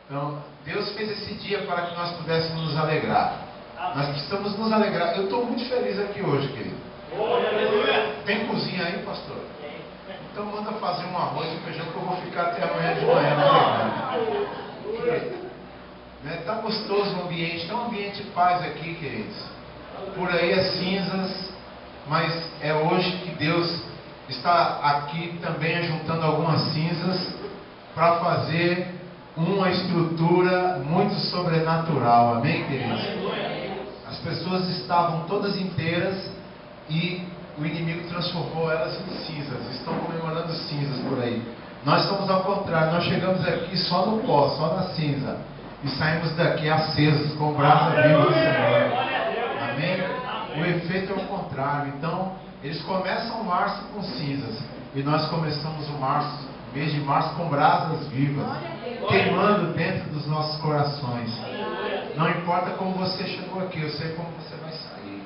Então, Deus fez esse dia para que nós pudéssemos nos alegrar. Nós precisamos nos alegrar. Eu estou muito feliz aqui hoje, querido. Tem cozinha aí, pastor? Então manda fazer um arroz e feijão que eu vou ficar até amanhã de manhã. Né? Tá gostoso o ambiente, está um ambiente de paz aqui, queridos. Por aí é cinzas, mas é hoje que Deus está aqui também juntando algumas cinzas para fazer uma estrutura muito sobrenatural. Amém, queridos? As pessoas estavam todas inteiras e o inimigo transformou elas em cinzas. Estão comemorando cinzas por aí. Nós somos ao contrário. Nós chegamos aqui só no pó, só na cinza. E saímos daqui acesos, com o braço vivo do Senhor. Amém? O efeito é o contrário. Então, eles começam o março com cinzas. E nós começamos o mês de março com brasas vivas, queimando dentro dos nossos corações. Não importa como você chegou aqui, eu sei como você vai sair.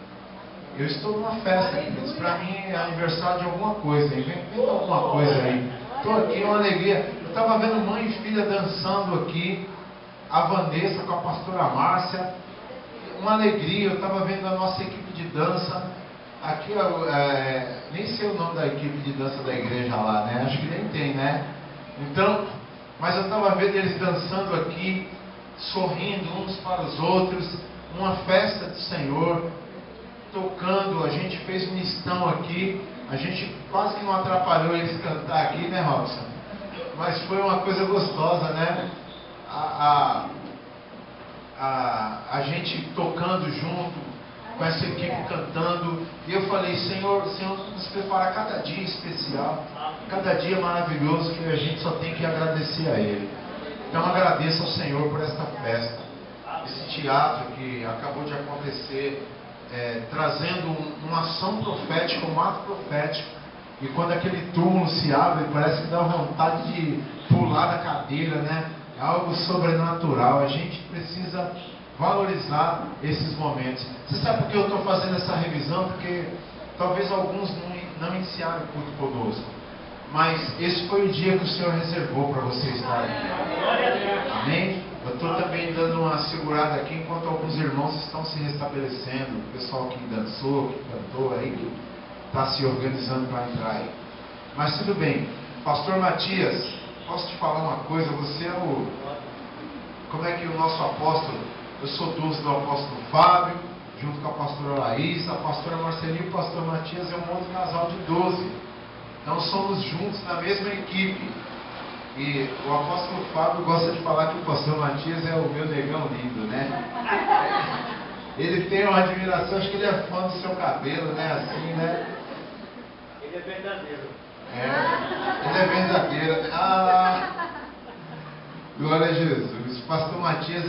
Eu estou numa festa, queridos. Para mim é aniversário de alguma coisa. Inventa alguma coisa aí. Estou aqui, uma alegria. Eu estava vendo mãe e filha dançando aqui. A Vanessa com a pastora Márcia. Uma alegria. Eu estava vendo a nossa equipe de dança. Aqui, nem sei o nome da equipe de dança da igreja lá, né? Acho que nem tem, né? Então, mas eu estava vendo eles dançando aqui, sorrindo uns para os outros. Uma festa do Senhor. Tocando, a gente fez um mistão aqui, a gente quase que não atrapalhou eles cantar aqui, né, Robson? Mas foi uma coisa gostosa, né? A gente tocando junto, com essa equipe cantando, e eu falei, Senhor, nos preparar cada dia especial, cada dia maravilhoso, que a gente só tem que agradecer a Ele. Então agradeço ao Senhor por esta festa, esse teatro que acabou de acontecer. Trazendo uma ação profética, um ato profético. E quando aquele túmulo se abre, parece que dá vontade de pular da cadeira, né? É algo sobrenatural. A gente precisa valorizar esses momentos. Você sabe por que eu estou fazendo essa revisão? Porque talvez alguns não iniciaram o culto conosco. Mas esse foi o dia que o Senhor reservou para você estar aqui. Amém? Eu estou também dando uma segurada aqui enquanto alguns irmãos estão se restabelecendo. O pessoal que dançou, que cantou aí, que está se organizando para entrar aí. Mas tudo bem. Pastor Matias, posso te falar uma coisa? Você é como é que o nosso apóstolo, eu sou doce do apóstolo Fábio, junto com a pastora Laís, a pastora Marcelinha e o pastor Matias é um outro casal de 12. Então somos juntos na mesma equipe. E o apóstolo Fábio gosta de falar que o pastor Matias é o meu negão lindo, né? Ele tem uma admiração, acho que ele é fã do seu cabelo, né? Assim, né? Ele é verdadeiro. Ele é verdadeiro. Glória a Jesus. O pastor Matias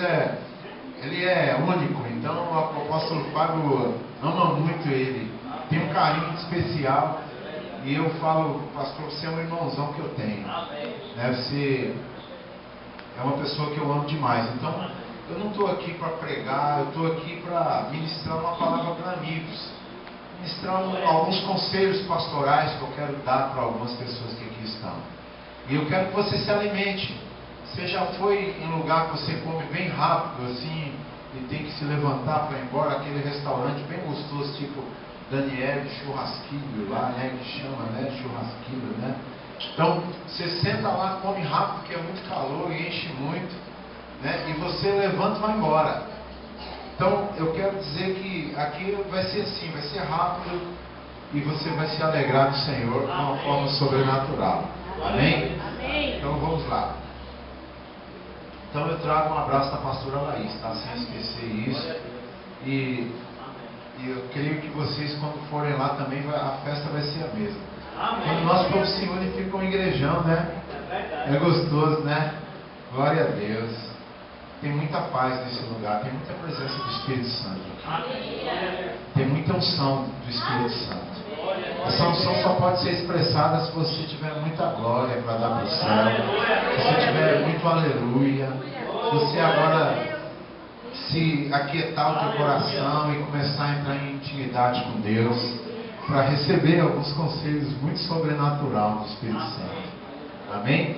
ele é único, então o apóstolo Fábio ama muito ele. Tem um carinho muito especial. E eu falo, pastor, você é um irmãozão que eu tenho. Né? Você é uma pessoa que eu amo demais. Então, eu não estou aqui para pregar, eu estou aqui para ministrar uma palavra para amigos. Ministrar alguns conselhos pastorais que eu quero dar para algumas pessoas que aqui estão. E eu quero que você se alimente. Você já foi em lugar que você come bem rápido, assim, e tem que se levantar para ir embora, aquele restaurante bem gostoso, tipo Daniel Churrasquilho lá, né, que chama, né, churrasquilho, né? Então, você senta lá, come rápido, porque é muito calor e enche muito, né? E você levanta e vai embora. Então, eu quero dizer que aqui vai ser assim, vai ser rápido e você vai se alegrar do Senhor de uma forma sobrenatural. Amém? Amém. Então, vamos lá. Então, eu trago um abraço da pastora Laís, tá? Sem esquecer isso. E eu creio que vocês, quando forem lá também, a festa vai ser a mesma. Quando nós povos se unem, fica um igrejão, né? É gostoso, né? Glória a Deus. Tem muita paz nesse lugar, tem muita presença do Espírito Santo aqui. Tem muita unção do Espírito Santo. Essa unção só pode ser expressada se você tiver muita glória para dar para o céu. Se você tiver muito aleluia. Se você agora se aquietar o teu coração e começar a entrar em intimidade com Deus, para receber alguns conselhos muito sobrenaturais do Espírito Santo. Amém?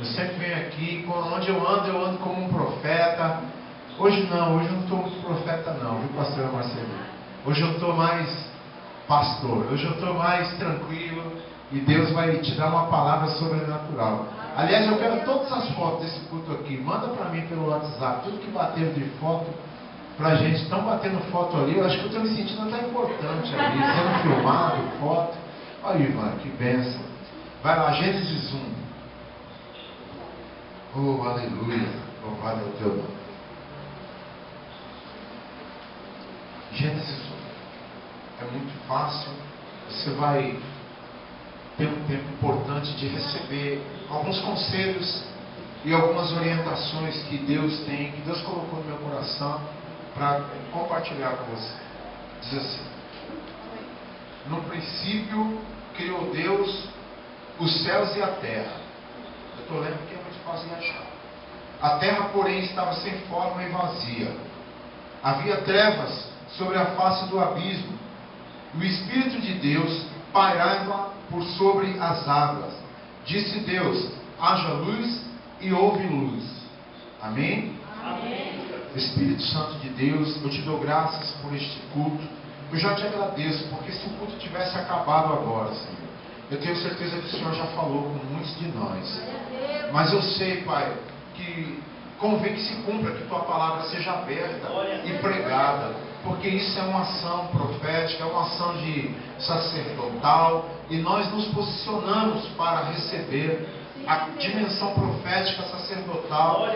Eu sempre venho aqui, onde eu ando como um profeta. Hoje não, hoje eu não estou muito profeta não, viu, pastor Marcelo? Hoje eu estou mais pastor, hoje eu estou mais tranquilo e Deus vai te dar uma palavra sobrenatural. Aliás, eu quero todas as fotos desse culto aqui, manda para mim pelo WhatsApp, tudo que bateram de foto pra gente. Estão batendo foto ali, eu acho que eu estou me sentindo até importante ali, sendo filmado, foto. Olha, Ivan, que bênção. Vai lá, Gênesis 1. Oh, aleluia, louvado é o teu nome. Gênesis 1. É muito fácil, você vai ter um tempo importante de receber alguns conselhos e algumas orientações que Deus tem, que Deus colocou no meu coração para compartilhar com você. Diz assim: no princípio criou Deus os céus e a terra. Eu estou lendo porque é muito fácil de achar. A terra, porém, estava sem forma e vazia. Havia trevas sobre a face do abismo. O Espírito de Deus pairava por sobre as águas. Disse Deus: haja luz, e houve luz. Amém? Amém. Espírito Santo de Deus, eu te dou graças por este culto. Eu já te agradeço, porque se o culto tivesse acabado agora, Senhor, eu tenho certeza que o Senhor já falou com muitos de nós. Mas eu sei, Pai, que convém que se cumpra, que Tua palavra seja aberta e pregada, porque isso é uma ação profética, é uma ação de sacerdotal, e nós nos posicionamos para receber a dimensão profética sacerdotal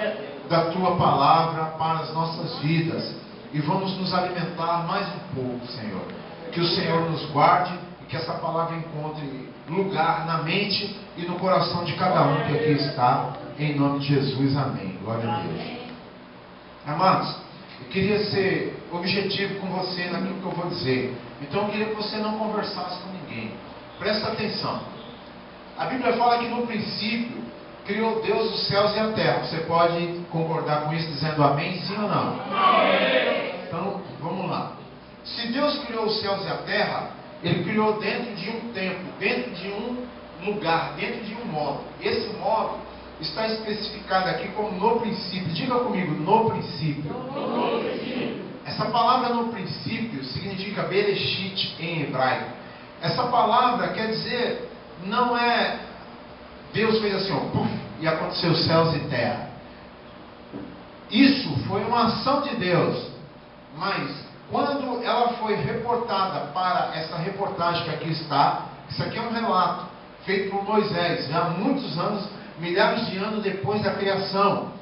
da Tua palavra para as nossas vidas, e vamos nos alimentar mais um pouco, Senhor. Que o Senhor nos guarde e que essa palavra encontre lugar na mente e no coração de cada um que aqui está, em nome de Jesus, amém. Glória a Deus. Amados, eu queria ser objetivo com você naquilo que eu vou dizer, então eu queria que você não conversasse com ninguém. Presta atenção. A Bíblia fala que no princípio criou Deus os céus e a terra. Você pode concordar com isso dizendo amém, sim ou não? Amém. Então, vamos lá. Se Deus criou os céus e a terra, Ele criou dentro de um tempo, dentro de um lugar, dentro de um modo. Esse modo está especificado aqui como no princípio. Diga comigo, no princípio. No princípio. Essa palavra no princípio significa Bereshit em hebraico. Essa palavra quer dizer, não é Deus fez assim, ó, puf, e aconteceu céus e terra. Isso foi uma ação de Deus, mas quando ela foi reportada para essa reportagem que aqui está, isso aqui é um relato feito por Moisés, já há muitos anos, milhares de anos depois da criação.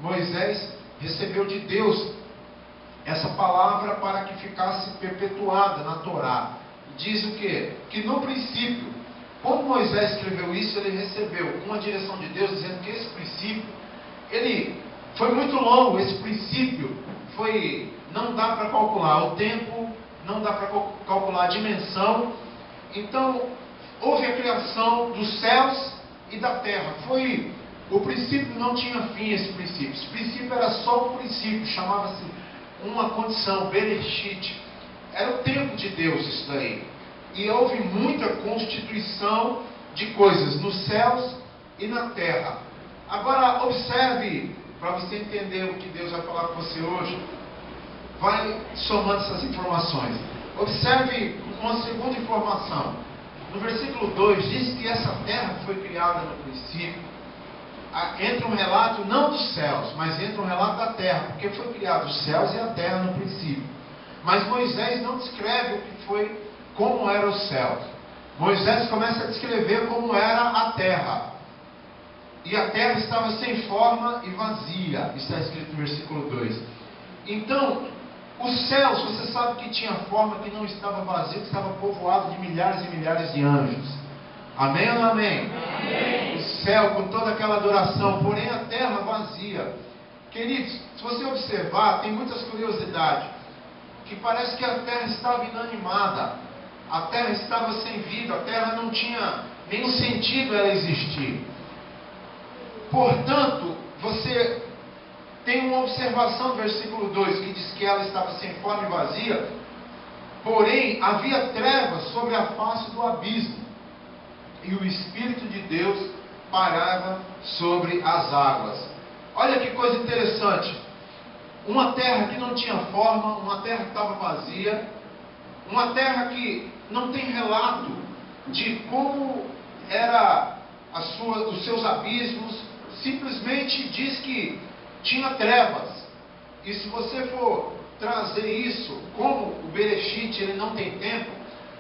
Moisés recebeu de Deus essa palavra para que ficasse perpetuada na Torá. Diz o quê? Que no princípio, quando Moisés escreveu isso, ele recebeu uma direção de Deus dizendo que esse princípio, ele foi muito longo, esse princípio foi, não dá para calcular o tempo, não dá para calcular a dimensão. Então, houve a criação dos céus e da terra. Foi, o princípio não tinha fim, esse princípio era só um princípio, chamava-se uma condição, Bereshit. Era o tempo de Deus isso daí. E houve muita constituição de coisas nos céus e na terra. Agora observe, para você entender o que Deus vai falar com você hoje, vai somando essas informações. Observe uma segunda informação. No versículo 2 diz que essa terra foi criada no princípio. Entra um relato não dos céus, mas entra um relato da terra, porque foi criado os céus e a terra no princípio. Mas Moisés não descreve o que foi, como eram os céus. Moisés começa a descrever como era a terra. E a terra estava sem forma e vazia. Está escrito no versículo 2. Então, os céus, você sabe que tinha forma, que não estava vazio, que estava povoado de milhares e milhares de anjos. Amém ou não amém? Amém. O céu com toda aquela adoração, porém a terra vazia. Queridos, se você observar, tem muitas curiosidades. Que parece que a terra estava inanimada. A terra estava sem vida. A terra não tinha nenhum sentido ela existir. Portanto, você tem uma observação do versículo 2 que diz que ela estava sem forma e vazia. Porém, havia trevas sobre a face do abismo. E o Espírito de Deus pairava sobre as águas. Olha que coisa interessante. Uma terra que não tinha forma, uma terra que estava vazia, uma terra que não tem relato de como era os seus abismos, simplesmente diz que tinha trevas. E se você for trazer isso, como o Bereshit ele não tem tempo,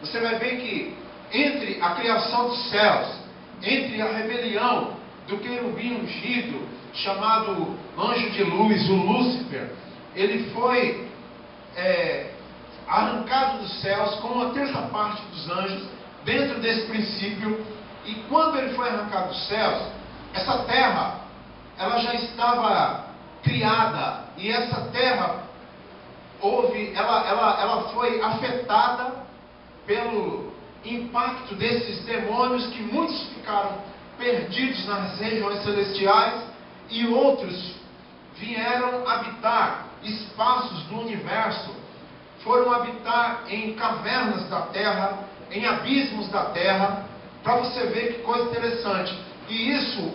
você vai ver que entre a criação dos céus, entre a rebelião do querubim ungido, chamado anjo de luz, o Lúcifer, ele foi arrancado dos céus com uma terça parte dos anjos, dentro desse princípio. E quando ele foi arrancado dos céus, essa terra, ela já estava criada, e essa terra ela foi afetada pelo impacto desses demônios, que muitos ficaram perdidos nas regiões celestiais e outros vieram habitar espaços do universo, foram habitar em cavernas da terra, em abismos da terra, para você ver que coisa interessante. E isso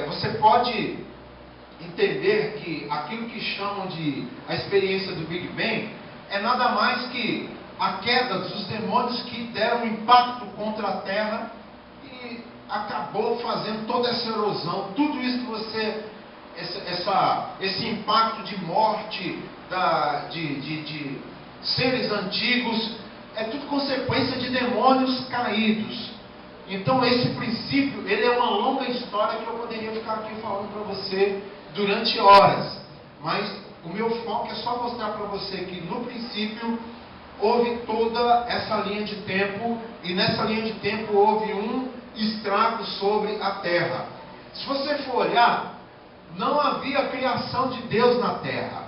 você pode entender que aquilo que chamam de a experiência do Big Bang é nada mais que a queda dos demônios que deram impacto contra a terra e acabou fazendo toda essa erosão, tudo isso que você, esse impacto de morte de seres antigos, é tudo consequência de demônios caídos. Então esse princípio, ele é uma longa história que eu poderia ficar aqui falando para você durante horas, mas o meu foco é só mostrar para você que no princípio houve toda essa linha de tempo, e nessa linha de tempo houve um estrago sobre a terra. Se você for olhar, não havia criação de Deus na terra,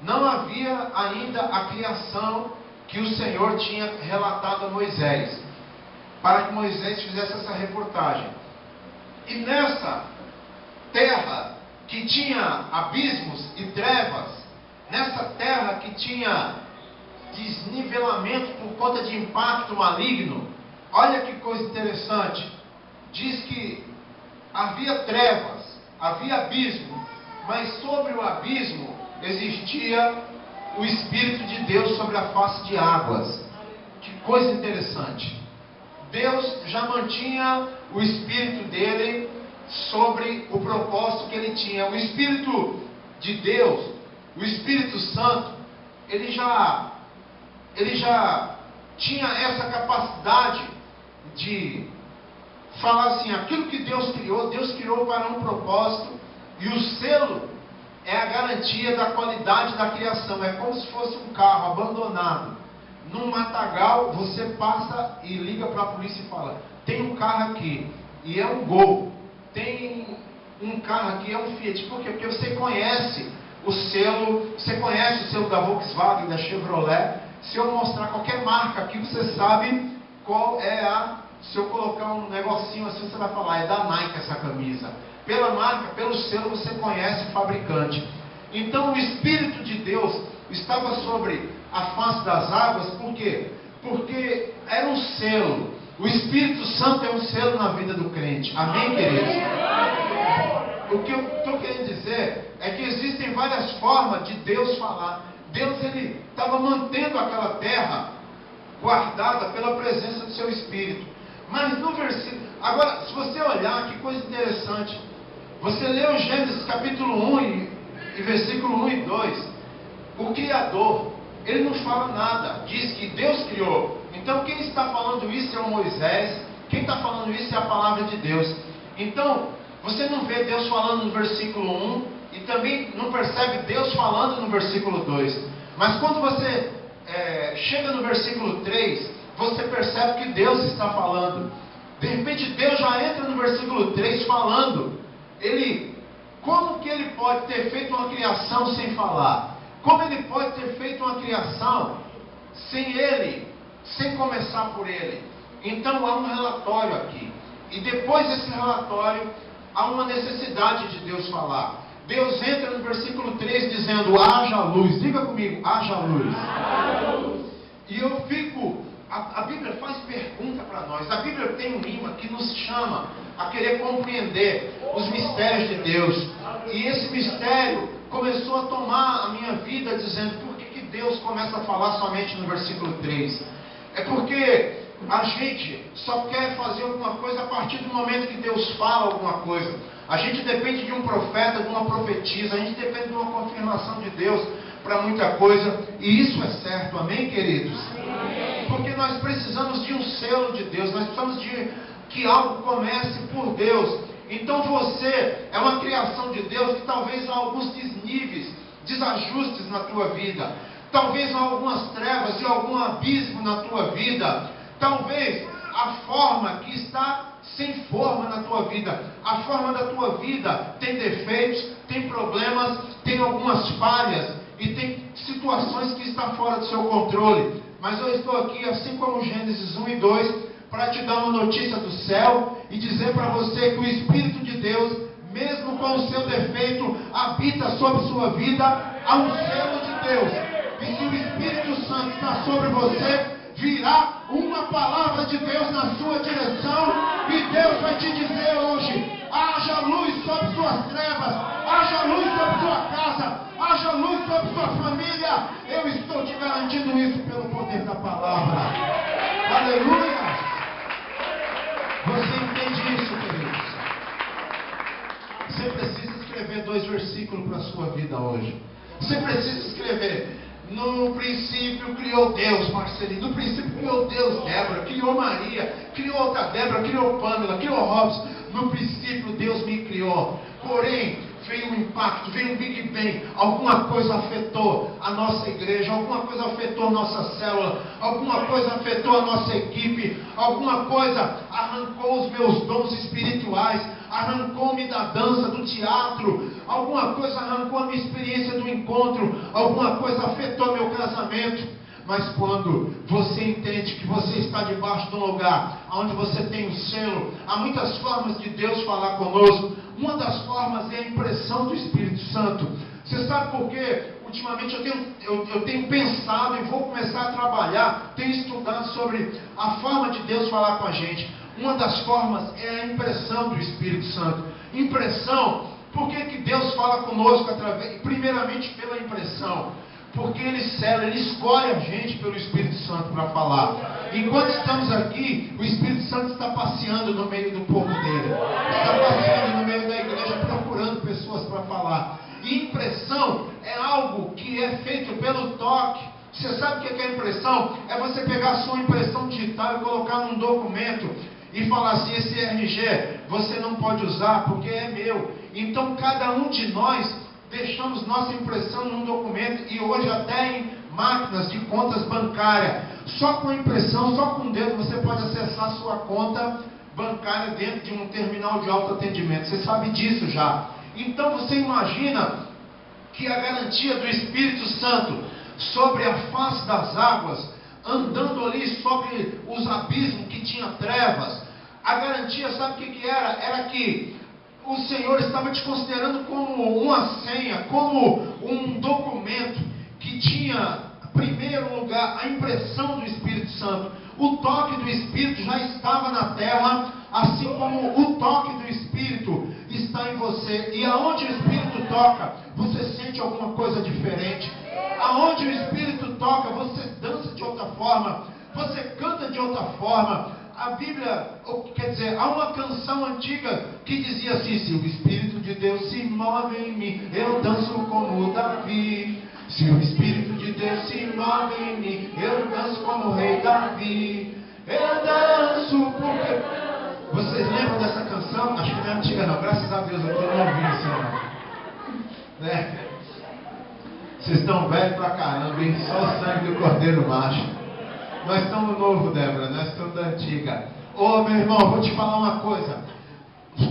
não havia ainda a criação que o Senhor tinha relatado a Moisés, para que Moisés fizesse essa reportagem. E nessa terra que tinha abismos e trevas, nessa terra que tinha desnivelamento por conta de impacto maligno, olha que coisa interessante, diz que havia trevas, havia abismo, mas sobre o abismo existia o Espírito de Deus sobre a face de águas. Que coisa interessante. Deus já mantinha o Espírito dele sobre o propósito que ele tinha. O Espírito de Deus, o Espírito Santo, ele já tinha essa capacidade de falar assim, aquilo que Deus criou para um propósito, e o selo é a garantia da qualidade da criação. É como se fosse um carro abandonado num matagal, você passa e liga para a polícia e fala, tem um carro aqui, e é um Gol, tem um carro aqui, é um Fiat. Por quê? Porque você conhece o selo, você conhece o selo da Volkswagen, da Chevrolet. Se eu mostrar qualquer marca aqui, você sabe qual é a... Se eu colocar um negocinho assim, você vai falar, é da Nike essa camisa. Pela marca, pelo selo, você conhece o fabricante. Então o Espírito de Deus estava sobre a face das águas. Por quê? Porque era um selo. O Espírito Santo é um selo na vida do crente. Amém, queridos? O que eu estou querendo dizer é que existem várias formas de Deus falar. Deus, ele estava mantendo aquela terra guardada pela presença do seu Espírito. Mas no versículo... Agora, se você olhar, que coisa interessante. Você leu Gênesis capítulo 1 e versículo 1 e 2. O Criador, ele não fala nada. Diz que Deus criou. Então quem está falando isso é o Moisés. Quem está falando isso é a palavra de Deus. Então, você não vê Deus falando no versículo 1 e também não percebe Deus falando no versículo 2. Mas quando você chega no versículo 3, você percebe que Deus está falando. De repente Deus já entra no versículo 3 falando. Como que ele pode ter feito uma criação sem falar? Como ele pode ter feito uma criação sem começar por ele? Então há um relatório aqui. E depois desse relatório, há uma necessidade de Deus falar. Deus entra no versículo 3 dizendo, haja luz. Diga comigo, haja luz. E eu fico a Bíblia faz pergunta para nós. A Bíblia tem um imã que nos chama a querer compreender os mistérios de Deus. E esse mistério começou a tomar a minha vida, dizendo: por que Deus começa a falar somente no versículo 3? É porque a gente só quer fazer alguma coisa a partir do momento que Deus fala alguma coisa. A gente depende de um profeta, de uma profetisa, a gente depende de uma confirmação de Deus para muita coisa, e isso é certo, amém, queridos? Porque nós precisamos de um selo de Deus, nós precisamos de que algo comece por Deus. Então você é uma criação de Deus, que talvez há alguns desníveis, desajustes na tua vida, talvez há algumas trevas e algum abismo na tua vida, talvez a forma que está sem forma na tua vida, a forma da tua vida tem defeitos, tem problemas, tem algumas falhas e tem situações que estão fora do seu controle. Mas eu estou aqui, assim como Gênesis 1 e 2, para te dar uma notícia do céu e dizer para você que o Espírito de Deus, mesmo com o seu defeito, habita sobre sua vida. Há um selo de Deus, e se o Espírito Santo está sobre você, virá uma palavra de Deus na sua direção, e Deus vai te dizer hoje: haja luz sobre suas trevas, haja luz sobre sua casa, haja luz sobre sua família. Eu estou te garantindo isso pelo poder da palavra. Aleluia! Você entende isso, queridos? Você precisa escrever 2 versículos para a sua vida hoje. Você precisa escrever: no princípio criou Deus, Marcelino. No princípio criou Deus Débora, criou Maria, criou outra Débora, criou Pamela, criou Robson. No princípio Deus me criou. Porém, veio um impacto, veio um Big Bang. Alguma coisa afetou a nossa igreja, alguma coisa afetou a nossa célula, alguma coisa afetou a nossa equipe, alguma coisa arrancou os meus dons espirituais, arrancou-me da dança, do teatro, alguma coisa arrancou a minha experiência do encontro, alguma coisa afetou meu casamento. Mas quando você entende que você está debaixo de um lugar onde você tem um selo, há muitas formas de Deus falar conosco. Uma das formas é a impressão do Espírito Santo. Você sabe por quê? Ultimamente eu tenho pensado e vou começar a trabalhar, tenho estudado sobre a forma de Deus falar com a gente. Uma das formas é a impressão do Espírito Santo. Impressão, por que Deus fala conosco primeiramente pela impressão? Porque Ele sela, Ele escolhe a gente pelo Espírito Santo para falar. Enquanto estamos aqui, o Espírito Santo está passeando no meio do povo dele, está passeando no meio da igreja, procurando pessoas para falar. E impressão é algo que é feito pelo toque. Você sabe o que é impressão? É você pegar a sua impressão digital e colocar num documento e falar assim: esse RG você não pode usar porque é meu. Então cada um de nós deixamos nossa impressão num documento, e hoje até em máquinas de contas bancárias. Só com impressão, só com o dedo você pode acessar sua conta bancária dentro de um terminal de autoatendimento. Você sabe disso já. Então você imagina que a garantia do Espírito Santo sobre a face das águas, andando ali sobre os abismos que tinha trevas, a garantia, sabe o que era? Era que o Senhor estava te considerando como uma senha, como um documento que tinha, em primeiro lugar, a impressão do Espírito Santo. O toque do Espírito já estava na terra, assim como o toque do Espírito está em você. E aonde o Espírito toca, você sente alguma coisa diferente. Aonde o Espírito toca, você dança de outra forma, você canta de outra forma. A Bíblia, quer dizer, há uma canção antiga que dizia assim: se o Espírito de Deus se move em mim, eu danço como Davi. Se o Espírito de Deus se move em mim, eu danço como o rei Davi. Eu danço porque... Vocês lembram dessa canção? Acho que não é antiga não, graças a Deus eu não ouvi isso não. Né? Vocês estão velhos pra caramba, hein? Só o sangue do Cordeiro Macho. Nós estamos novo, Débora, nós estamos da antiga. Ô meu irmão, vou te falar uma coisa.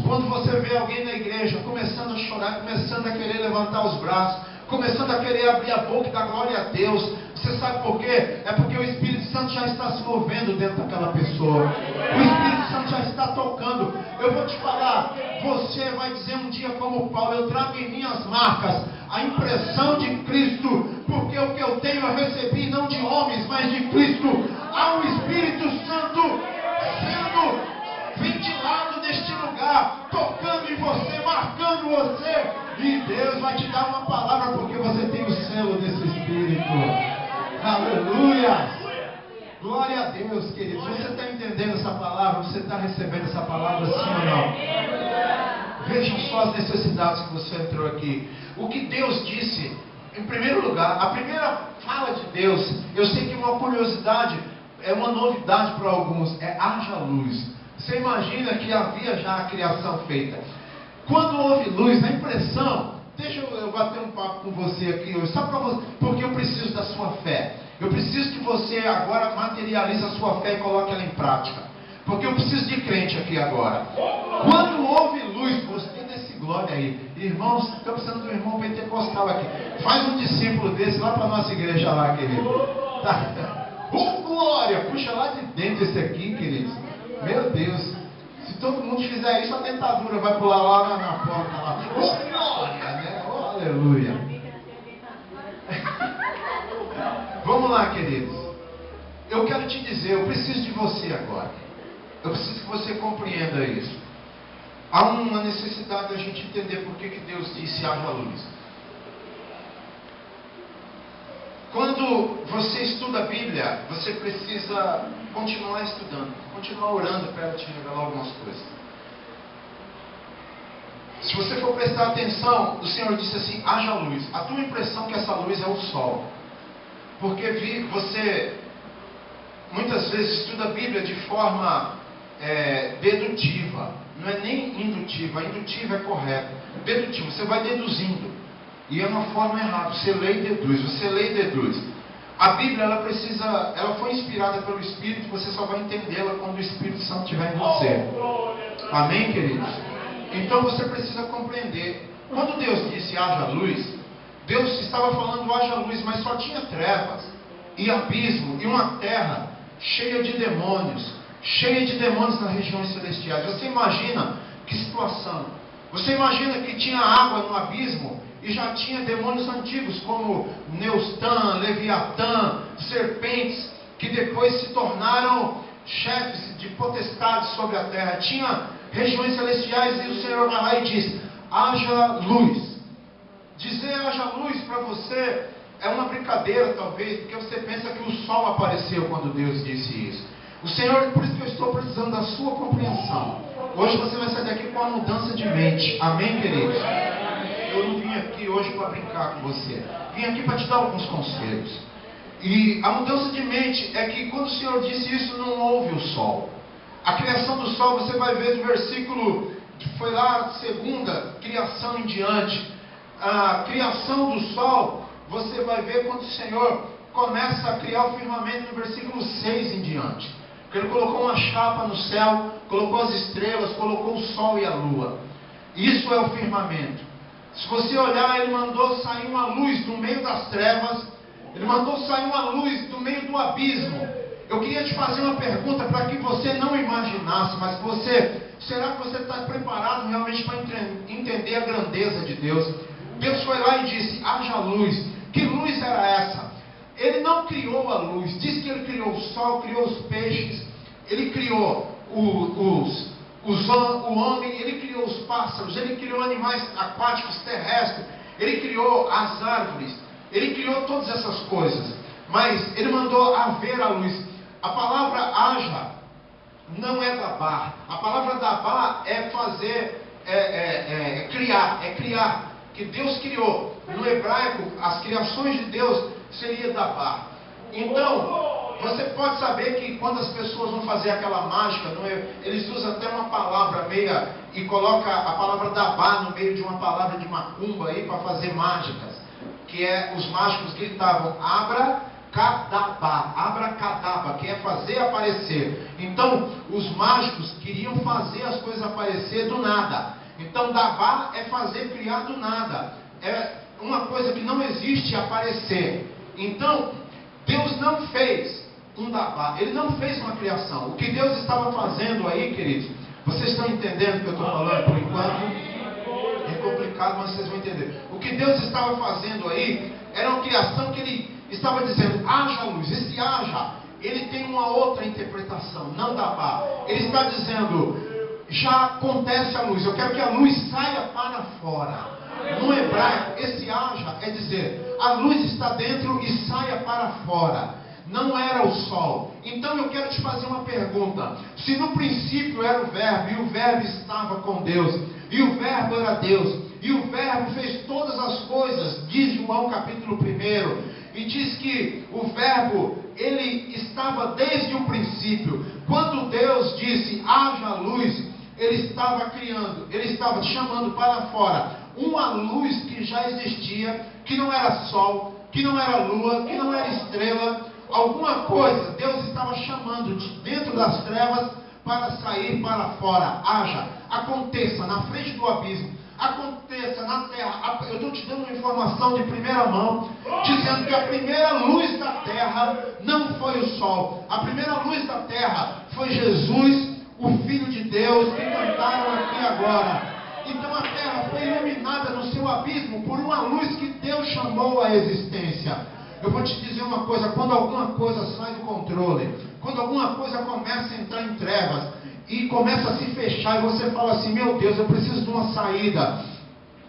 Quando você vê alguém na igreja começando a chorar, começando a querer levantar os braços, começando a querer abrir a boca e dar glória a Deus, você sabe por quê? É porque o Espírito Santo já está se movendo dentro daquela pessoa. O Espírito Santo já está tocando. Eu vou te falar, você vai dizer um dia como Paulo: eu trago em minhas marcas a impressão de Cristo, porque o que eu tenho eu recebi não de homens, mas de Cristo. Há um Espírito Santo sendo ventilado neste lugar, tocando em você, marcando você. E Deus vai te dar uma palavra, porque você tem o selo desse Espírito. Aleluia! Glória a Deus, queridos. Você está entendendo essa palavra? Você está recebendo essa palavra, sim ou não? Vejam só as necessidades que você entrou aqui. O que Deus disse, em primeiro lugar, a primeira fala de Deus, eu sei que uma curiosidade, é uma novidade para alguns, é haja luz. Você imagina que havia já a criação feita. Quando houve luz, a impressão, deixa eu bater um papo com você aqui hoje, só para você, porque eu preciso da sua fé. Eu preciso que você agora materialize a sua fé e coloque ela em prática. Porque eu preciso de crente aqui agora. Quando houve luz, gostei desse glória aí. Irmãos, estou precisando do irmão pentecostal aqui. Faz um discípulo desse lá para a nossa igreja lá, querido. Tá. Glória! Puxa lá de dentro esse aqui, queridos. Meu Deus. Se todo mundo fizer isso, a dentadura vai pular lá na porta lá. Glória, né? Aleluia. Vamos lá, queridos. Eu quero te dizer, eu preciso de você agora. Eu preciso que você compreenda isso. Há uma necessidade da gente entender por que Deus disse haja luz. Quando você estuda a Bíblia, você precisa continuar estudando, continuar orando para ela te revelar algumas coisas. Se você for prestar atenção, o Senhor disse assim, haja luz. A tua impressão é que essa luz é o sol. Porque você muitas vezes estuda a Bíblia de forma dedutiva. Não é nem indutiva. A indutiva é correta. Dedutiva, você vai deduzindo. E é uma forma errada. Você lê e deduz. Você lê e deduz. A Bíblia, ela foi inspirada pelo Espírito. Você só vai entendê-la quando o Espírito Santo estiver em você. Amém, queridos? Então você precisa compreender. Quando Deus disse haja luz, Deus estava falando haja luz, mas só tinha trevas e abismo e uma terra cheia de demônios nas regiões celestiais. Você imagina que situação? Você imagina que tinha água no abismo e já tinha demônios antigos como Neustã, Leviatã, serpentes que depois se tornaram chefes de potestades sobre a terra. Tinha regiões celestiais e o Senhor vai lá e diz: haja luz. Dizer haja luz para você é uma brincadeira talvez, porque você pensa que o sol apareceu quando Deus disse isso. O Senhor, por isso que eu estou precisando da sua compreensão. Hoje você vai sair daqui com uma mudança de mente. Amém, queridos? Eu não vim aqui hoje para brincar com você. Vim aqui para te dar alguns conselhos. E a mudança de mente é que quando o Senhor disse isso, não houve o sol. A criação do sol, você vai ver do versículo que foi lá, segunda, criação em diante. A criação do sol, você vai ver quando o Senhor começa a criar o firmamento no versículo 6 em diante. Porque Ele colocou uma chapa no céu, colocou as estrelas, colocou o sol e a lua. Isso é o firmamento. Se você olhar, Ele mandou sair uma luz do meio das trevas. Ele mandou sair uma luz do meio do abismo. Eu queria te fazer uma pergunta para que você não imaginasse, mas será que você está preparado realmente para entender a grandeza de Deus? Deus foi lá e disse, haja luz. Que luz era essa? Ele não criou a luz. Diz que Ele criou o sol, criou os peixes. Ele criou o homem, Ele criou os pássaros, Ele criou animais aquáticos, terrestres. Ele criou as árvores. Ele criou todas essas coisas. Mas Ele mandou haver a luz. A palavra haja não é dabar. A palavra dabar é fazer, criar. É criar. Que Deus criou. No hebraico, as criações de Deus seria dabar. Então, você pode saber que quando as pessoas vão fazer aquela mágica, eles usam até uma palavra meia e coloca a palavra dabar no meio de uma palavra de macumba aí para fazer mágicas. Que é, os mágicos gritavam abracadabra, que é fazer aparecer. Então, os mágicos queriam fazer as coisas aparecer do nada. Então, dabar é fazer criar do nada. É uma coisa que não existe aparecer. Então, Deus não fez um dabar. Ele não fez uma criação. O que Deus estava fazendo aí, queridos, vocês estão entendendo o que eu estou falando por enquanto? É complicado, mas vocês vão entender. O que Deus estava fazendo aí era uma criação que Ele estava dizendo, haja luz. Esse haja ele tem uma outra interpretação, não da pá. Ele está dizendo, já acontece a luz, eu quero que a luz saia para fora. No hebraico, esse haja é dizer, a luz está dentro e saia para fora. Não era o sol. Então eu quero te fazer uma pergunta. Se no princípio era o verbo, e o verbo estava com Deus, e o verbo era Deus, e o verbo fez todas as coisas, diz João capítulo 1, e diz que o verbo, ele estava desde o princípio. Quando Deus disse, haja luz, ele estava criando, ele estava chamando para fora uma luz que já existia, que não era sol, que não era lua, que não era estrela, alguma coisa Deus estava chamando de dentro das trevas para sair para fora. Haja, aconteça na frente do abismo, aconteça na terra. Eu estou te dando uma informação de primeira mão, dizendo que a primeira luz da terra não foi o sol, a primeira luz da terra foi Jesus, o Filho de Deus, que cantaram aqui agora. Então a terra foi iluminada no seu abismo por uma luz que Deus chamou à existência. Eu vou te dizer uma coisa, quando alguma coisa sai do controle, quando alguma coisa começa a entrar em trevas e começa a se fechar, e você fala assim, meu Deus, eu preciso de uma saída.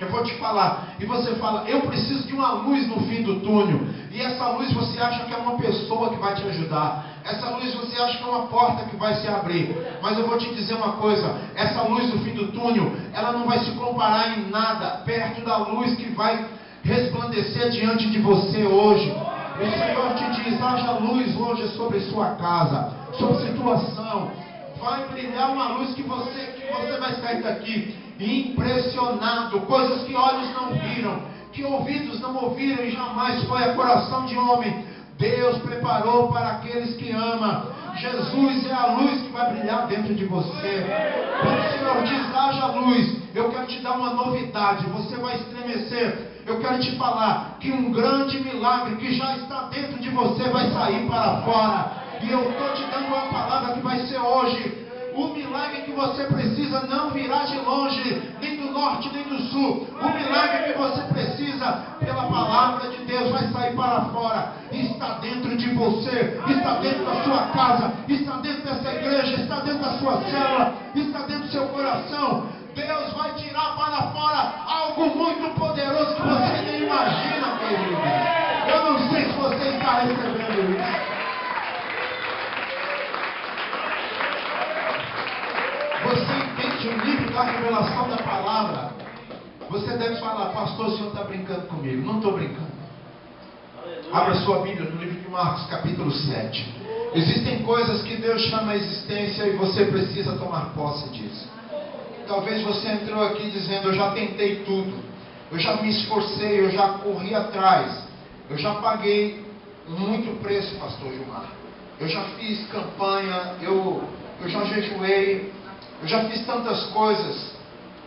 Eu vou te falar, e você fala, eu preciso de uma luz no fim do túnel, e essa luz você acha que é uma pessoa que vai te ajudar, essa luz você acha que é uma porta que vai se abrir, mas eu vou te dizer uma coisa, essa luz no fim do túnel, ela não vai se comparar em nada, perto da luz que vai resplandecer diante de você hoje. O Senhor te diz, haja luz hoje sobre sua casa, sobre situação, vai brilhar uma luz que você vai sair daqui impressionado, coisas que olhos não viram, que ouvidos não ouviram e jamais foi a coração de homem, Deus preparou para aqueles que amam. Jesus é a luz que vai brilhar dentro de você. Quando o Senhor diz, haja luz, eu quero te dar uma novidade, você vai estremecer. Eu quero te falar que um grande milagre que já está dentro de você vai sair para fora. E eu estou te dando uma palavra que vai ser hoje. O milagre que você precisa não virá de longe, nem do norte, nem do sul. O milagre que você precisa, pela palavra de Deus, vai sair para fora. Está dentro de você, está dentro da sua casa, está dentro dessa igreja, está dentro da sua célula, está dentro do seu coração. Deus vai tirar para fora algo muito poderoso que você nem imagina, querido. Eu não sei se você está recebendo isso. Você entende o nível da revelação da palavra? Você deve falar, pastor, o senhor está brincando comigo. Não estou brincando. Abra sua Bíblia no livro de Marcos, capítulo 7. Existem coisas que Deus chama à existência e você precisa tomar posse disso. Talvez você entrou aqui dizendo, eu já tentei tudo. Eu já me esforcei, eu já corri atrás. Eu já paguei muito preço, pastor Gilmar. Eu já fiz campanha, eu já jejuei. Eu já fiz tantas coisas,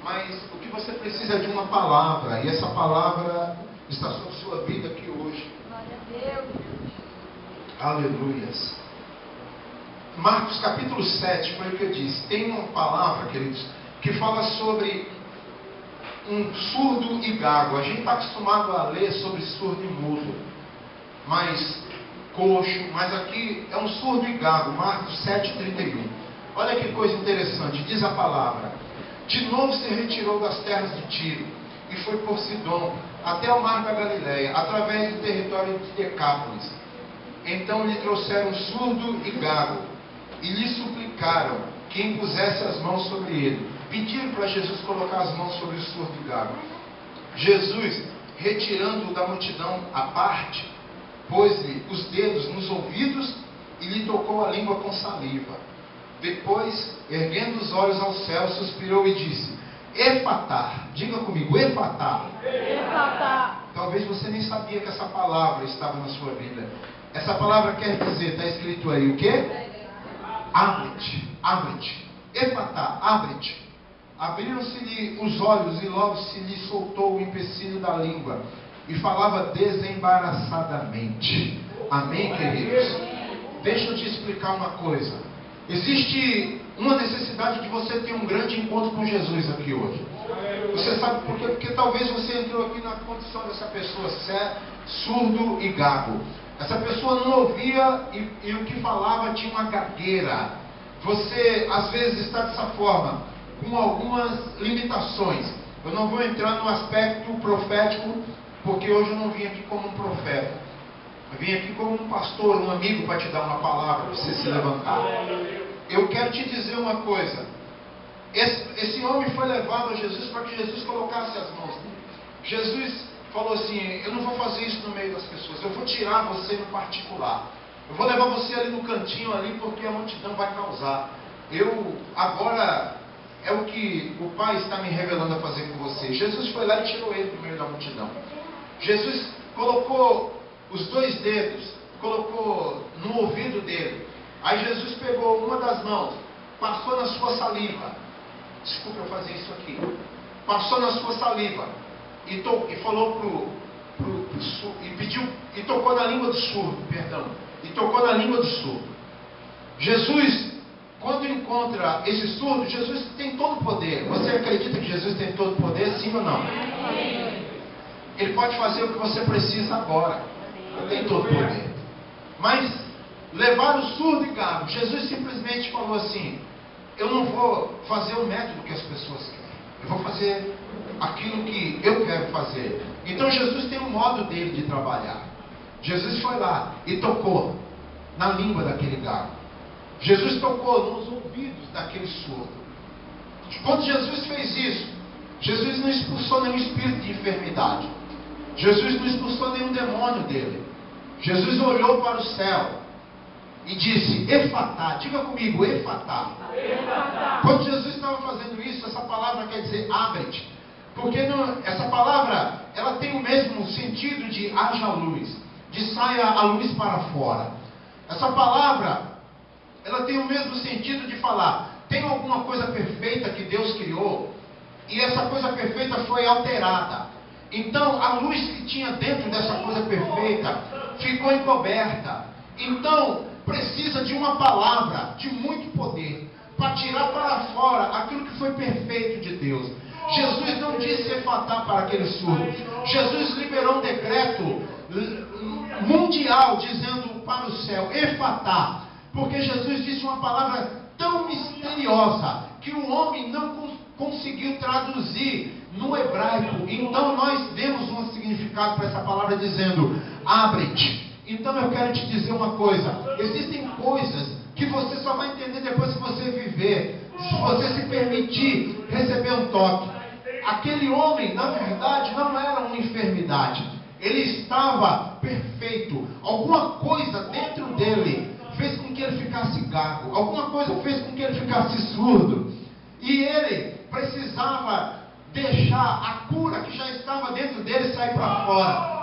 mas o que você precisa é de uma palavra, e essa palavra está sobre sua vida aqui hoje. Glória a Deus. Aleluias. Marcos capítulo 7, foi o que eu disse. Tem uma palavra, queridos, que fala sobre um surdo e gago. A gente está acostumado a ler sobre surdo e mudo, mas coxo, mas aqui é um surdo e gago. Marcos 7:31. Olha que coisa interessante, diz a palavra. De novo se retirou das terras de Tiro e foi por Sidom até o mar da Galileia, através do território de Decápolis. Então lhe trouxeram surdo e gago e lhe suplicaram que impusesse as mãos sobre ele. Pediram para Jesus colocar as mãos sobre o surdo e gago. Jesus, retirando-o da multidão à parte, pôs-lhe os dedos nos ouvidos e lhe tocou a língua com saliva. Depois, erguendo os olhos ao céu, suspirou e disse, Efatá, diga comigo, Efatá. Efatá. Talvez você nem sabia que essa palavra estava na sua Bíblia. Essa palavra quer dizer, está escrito aí, o quê? Abre-te, abre-te. Efatá, abre-te. Abriram-se-lhe os olhos e logo se lhe soltou o empecilho da língua e falava desembaraçadamente. Amém, queridos? Deixa eu te explicar uma coisa. Existe uma necessidade de você ter um grande encontro com Jesus aqui hoje. Você sabe por quê? Porque talvez você entrou aqui na condição dessa pessoa surdo e gago. Essa pessoa não ouvia e o que falava tinha uma gagueira. Você às vezes está dessa forma, com algumas limitações. Eu não vou entrar no aspecto profético, porque hoje eu não vim aqui como um profeta. Eu vim aqui como um pastor, um amigo para te dar uma palavra, para você se levantar. Eu quero te dizer uma coisa. Esse homem foi levado a Jesus para que Jesus colocasse as mãos. Jesus falou assim: eu não vou fazer isso no meio das pessoas, eu vou tirar você no particular. Eu vou levar você ali no cantinho ali, porque a multidão vai causar. Agora é o que o Pai está me revelando a fazer com você. Jesus foi lá e tirou ele do meio da multidão. Jesus colocou os 2 dedos, colocou no ouvido dele. Aí Jesus pegou uma das mãos, passou na sua saliva. Desculpa eu fazer isso aqui. Passou na sua saliva e falou e pediu, e tocou na língua do surdo, e tocou na língua do surdo. Jesus, quando encontra esse surdo, Jesus tem todo o poder. Você acredita que Jesus tem todo o poder, sim ou não? Ele pode fazer o que você precisa agora. Ele tem todo o poder. Mas levar o surdo e gago, Jesus simplesmente falou assim: eu não vou fazer o método que as pessoas querem, eu vou fazer aquilo que eu quero fazer. Então Jesus tem um modo dele de trabalhar. Jesus foi lá e tocou na língua daquele gago. Jesus tocou nos ouvidos daquele surdo. Quando Jesus fez isso, Jesus não expulsou nenhum espírito de enfermidade. Jesus não expulsou nenhum demônio dele. Jesus olhou para o céu e disse: Efatá. Diga comigo, Efatá. Efatá. Quando Jesus estava fazendo isso, essa palavra quer dizer abre-te. Porque essa palavra, ela tem o mesmo sentido de haja luz, de saia a luz para fora. Essa palavra, ela tem o mesmo sentido de falar: tem alguma coisa perfeita que Deus criou, e essa coisa perfeita foi alterada. Então, a luz que tinha dentro dessa coisa perfeita ficou encoberta. Então, precisa de uma palavra de muito poder para tirar para fora aquilo que foi perfeito de Deus. Jesus não disse efatá para aquele surdo. Jesus liberou um decreto mundial dizendo para o céu: efatá. Porque Jesus disse uma palavra tão misteriosa que o homem não conseguiu traduzir no hebraico. Então nós demos um significado para essa palavra dizendo: abre-te. Então eu quero te dizer uma coisa: existem coisas que você só vai entender depois que você viver, se você se permitir receber um toque. Aquele homem, na verdade, não era uma enfermidade. Ele estava perfeito. Alguma coisa dentro dele fez com que ele ficasse gago. Alguma coisa fez com que ele ficasse surdo. E ele precisava deixar a cura que já estava dentro dele sair para fora.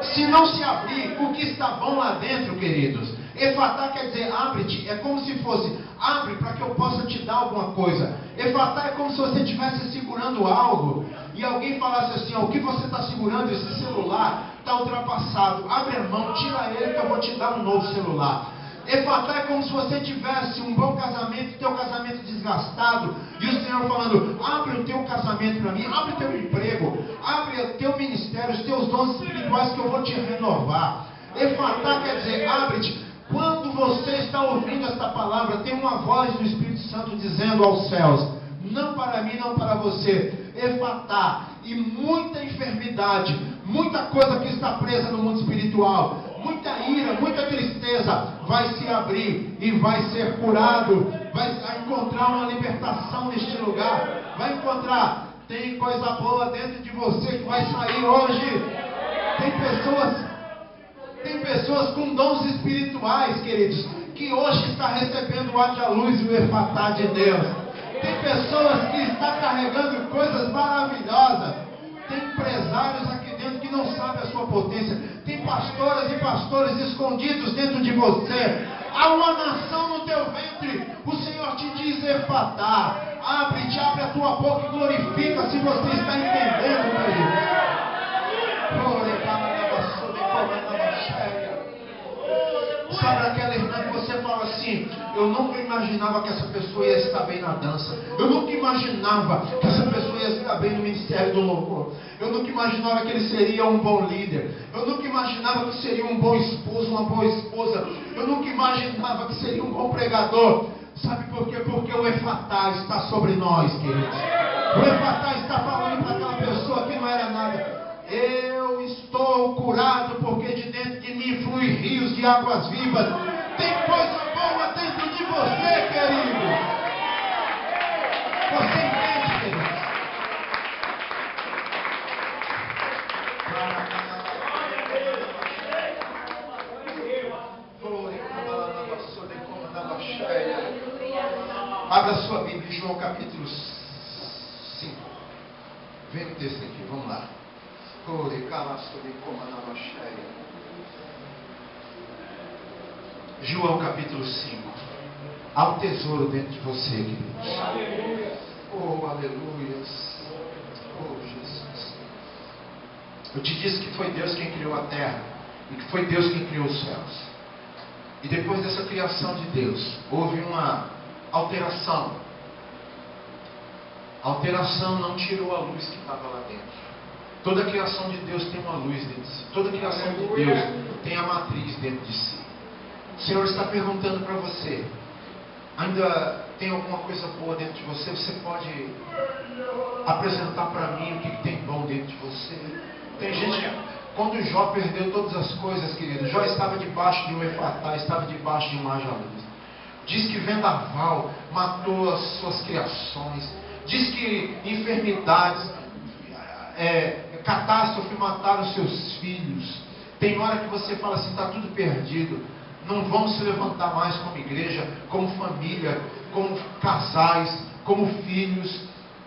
Se não se abrir, o que está bom lá dentro, queridos? Efatá quer dizer abre-te. É como se fosse: abre para que eu possa te dar alguma coisa. Efatá é como se você estivesse segurando algo e alguém falasse assim: ó, o que você está segurando, esse celular está ultrapassado, abre a mão, tira ele que eu vou te dar um novo celular. Efatá é como se você tivesse um bom casamento, teu casamento desgastado, e o Senhor falando: abre o teu casamento para mim, abre o teu emprego, abre o teu ministério, os teus dons espirituais que eu vou te renovar. Efatá quer dizer abre-te. Quando você está ouvindo esta palavra, tem uma voz do Espírito Santo dizendo aos céus: não para mim, não para você, efatá. E muita enfermidade, muita coisa que está presa no mundo espiritual, muita ira, muita tristeza vai se abrir e vai ser curado, vai encontrar uma libertação neste lugar, vai encontrar, tem coisa boa dentro de você que vai sair hoje. Tem pessoas com dons espirituais, queridos, que hoje está recebendo o haja luz e o efatá de Deus. Tem pessoas que estão carregando coisas maravilhosas. Tem empresários aqui dentro que não sabem a sua potência. Tem pastoras e pastores escondidos dentro de você. Há uma nação no teu ventre. O Senhor te diz efatá. Abre-te, abre a tua boca e glorifica, se você está entendendo, querido. Sabe aquela irmã que você fala assim: eu nunca imaginava que essa pessoa ia estar bem na dança. Eu nunca imaginava que essa pessoa ia se dar bem no ministério do louvor. Eu nunca imaginava que ele seria um bom líder. Eu nunca imaginava que seria um bom esposo, uma boa esposa. Eu nunca imaginava que seria um bom pregador. Sabe por quê? Porque o Efatá está sobre nós, queridos. O Efatá está falando para aquela pessoa que não era nada. Eu estou curado porque de dentro de mim fluem rios de águas vivas. Tem coisa boa dentro de você, querido. Você entende, querido? Abra sua Bíblia, João capítulo 5. Vem o texto aqui, vamos lá. João capítulo 5. Há um tesouro dentro de você, queridos. Oh, aleluias. Oh, Jesus. Eu te disse que foi Deus quem criou a terra e que foi Deus quem criou os céus. E depois dessa criação de Deus, houve uma alteração. A alteração não tirou a luz que estava lá dentro. Toda a criação de Deus tem uma luz dentro de si. Toda a criação de Deus tem a matriz dentro de si. O Senhor está perguntando para você: ainda tem alguma coisa boa dentro de você? Você pode apresentar para mim o que tem bom dentro de você? Tem gente que, quando Jó perdeu todas as coisas, querido, Jó estava debaixo de um Efatá, estava debaixo de um haja luz. Diz que vendaval matou as suas criações. Diz que enfermidades, catástrofe mataram os seus filhos. Tem hora que você fala assim: está tudo perdido. Não vamos se levantar mais como igreja, como família, como casais, como filhos.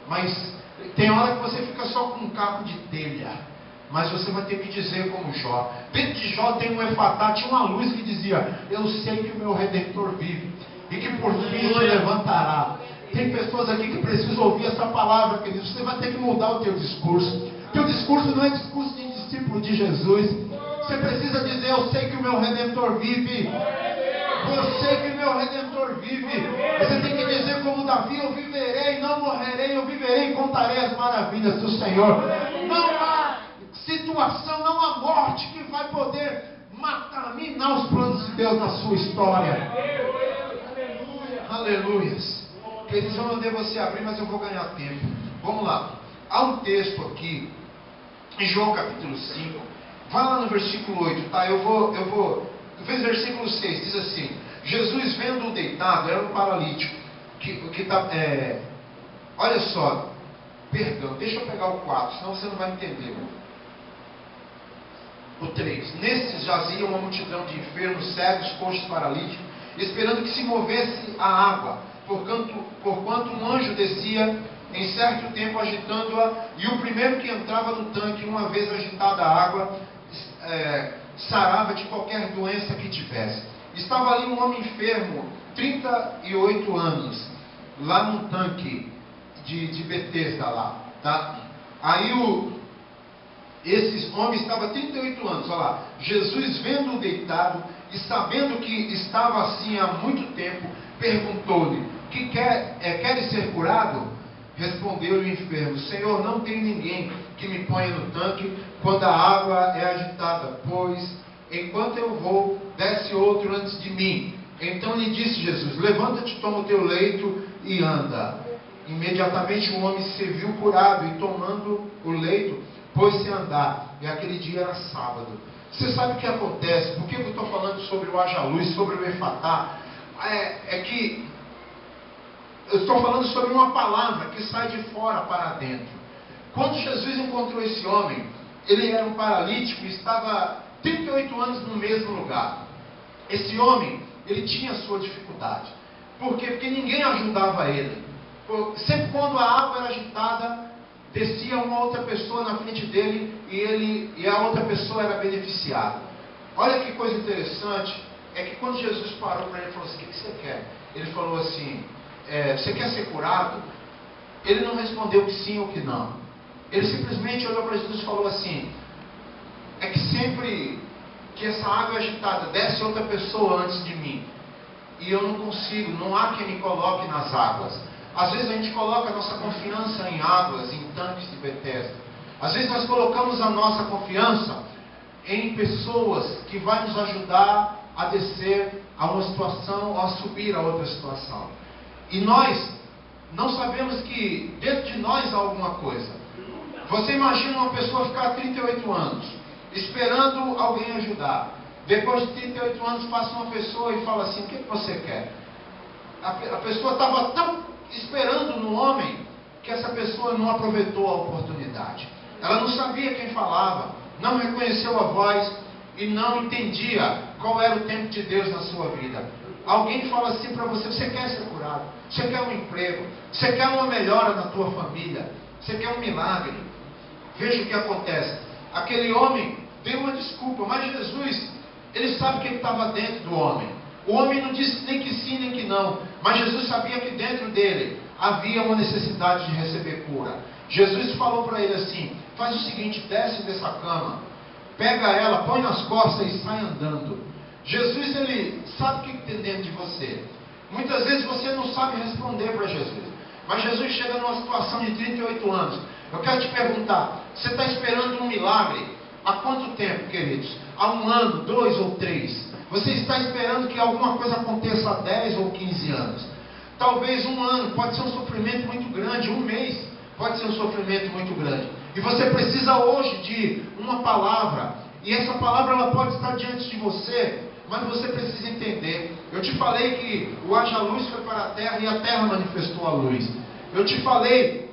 Mas tem hora que você fica só com um caco de telha. Mas você vai ter que dizer como Jó. Dentro de Jó tem um Efatá, tinha uma luz que dizia: eu sei que o meu Redentor vive e que por fim se levantará. Tem pessoas aqui que precisam ouvir essa palavra, querido. Você vai ter que mudar o teu discurso. Teu discurso não é discurso de discípulo de Jesus. Você precisa dizer: eu sei que o meu Redentor vive. Eu sei que o meu Redentor vive. Você tem que dizer como Davi: eu viverei, não morrerei, eu viverei e contarei as maravilhas do Senhor. Não há situação, não há morte que vai poder minar os planos de Deus na sua história. Aleluias. Queridos, eu mandei você abrir, mas eu vou ganhar tempo. Vamos lá. Há um texto aqui em João capítulo 5. Vai lá no versículo 8, tá? Eu vou. Versículo 6 diz assim: Jesus, vendo-o deitado, era um paralítico. Olha só. Perdão, deixa eu pegar o 4, senão você não vai entender. O 3. Nesses jazia uma multidão de enfermos, cegos, coxos, paralíticos, esperando que se movesse a água, porquanto um anjo descia em certo tempo agitando-a, e o primeiro que entrava no tanque, uma vez agitada a água, sarava de qualquer doença que tivesse. Estava ali um homem enfermo, 38 anos, lá no tanque de Betesda lá, tá? Aí esses homens estavam 38 anos, olha lá. Jesus, vendo-o deitado e sabendo que estava assim há muito tempo, perguntou-lhe: que queres ser curado? Respondeu-lhe o enfermo: Senhor, não tem ninguém que me ponha no tanque quando a água é agitada, pois enquanto eu vou, desce outro antes de mim. Então lhe disse Jesus: levanta-te, toma o teu leito e anda. Imediatamente o homem se viu curado e, tomando o leito, pôs-se a andar. E aquele dia era sábado. Você sabe o que acontece? Por que eu estou falando sobre o haja luz, sobre o Efatá? É que eu estou falando sobre uma palavra que sai de fora para dentro. Quando Jesus encontrou esse homem, ele era um paralítico e estava 38 anos no mesmo lugar. Esse homem, ele tinha a sua dificuldade. Por quê? Porque ninguém ajudava ele. Sempre quando a água era agitada, descia uma outra pessoa na frente dele e a outra pessoa era beneficiada. Olha que coisa interessante, é que quando Jesus parou para ele e falou assim: o que você quer? Ele falou assim: você quer ser curado? Ele não respondeu que sim ou que não. Ele simplesmente olhou para Jesus e falou assim: é que sempre que essa água é agitada, desce outra pessoa antes de mim, e eu não consigo, não há quem me coloque nas águas. Às vezes a gente coloca a nossa confiança em águas, em tanques de Betesda. Às vezes nós colocamos a nossa confiança em pessoas que vão nos ajudar a descer a uma situação ou a subir a outra situação. E nós não sabemos que dentro de nós há alguma coisa. Você imagina uma pessoa ficar 38 anos esperando alguém ajudar. Depois de 38 anos passa uma pessoa e fala assim: o que você quer? A pessoa estava tão esperando no homem que essa pessoa não aproveitou a oportunidade. Ela não sabia quem falava, não reconheceu a voz e não entendia qual era o tempo de Deus na sua vida. Alguém fala assim para você: você quer ser curado, você quer um emprego, você quer uma melhora na tua família, você quer um milagre. Veja o que acontece. Aquele homem deu uma desculpa, mas Jesus, ele sabe que ele estava dentro do homem. O homem não disse nem que sim nem que não, mas Jesus sabia que dentro dele havia uma necessidade de receber cura. Jesus falou para ele assim: faz o seguinte, desce dessa cama, pega ela, põe nas costas e sai andando. Jesus, ele sabe o que tem dentro de você. Muitas vezes você não sabe responder para Jesus, mas Jesus chega numa situação de 38 anos. Eu quero te perguntar, você está esperando um milagre há quanto tempo, queridos? Há 1 ano, 2 ou 3? Você está esperando que alguma coisa aconteça há 10 ou 15 anos? Talvez 1 ano, pode ser um sofrimento muito grande. 1 mês pode ser um sofrimento muito grande. E você precisa hoje de uma palavra. E essa palavra ela pode estar diante de você, mas você precisa entender. Eu te falei que o haja luz foi para a terra e a terra manifestou a luz. Eu te falei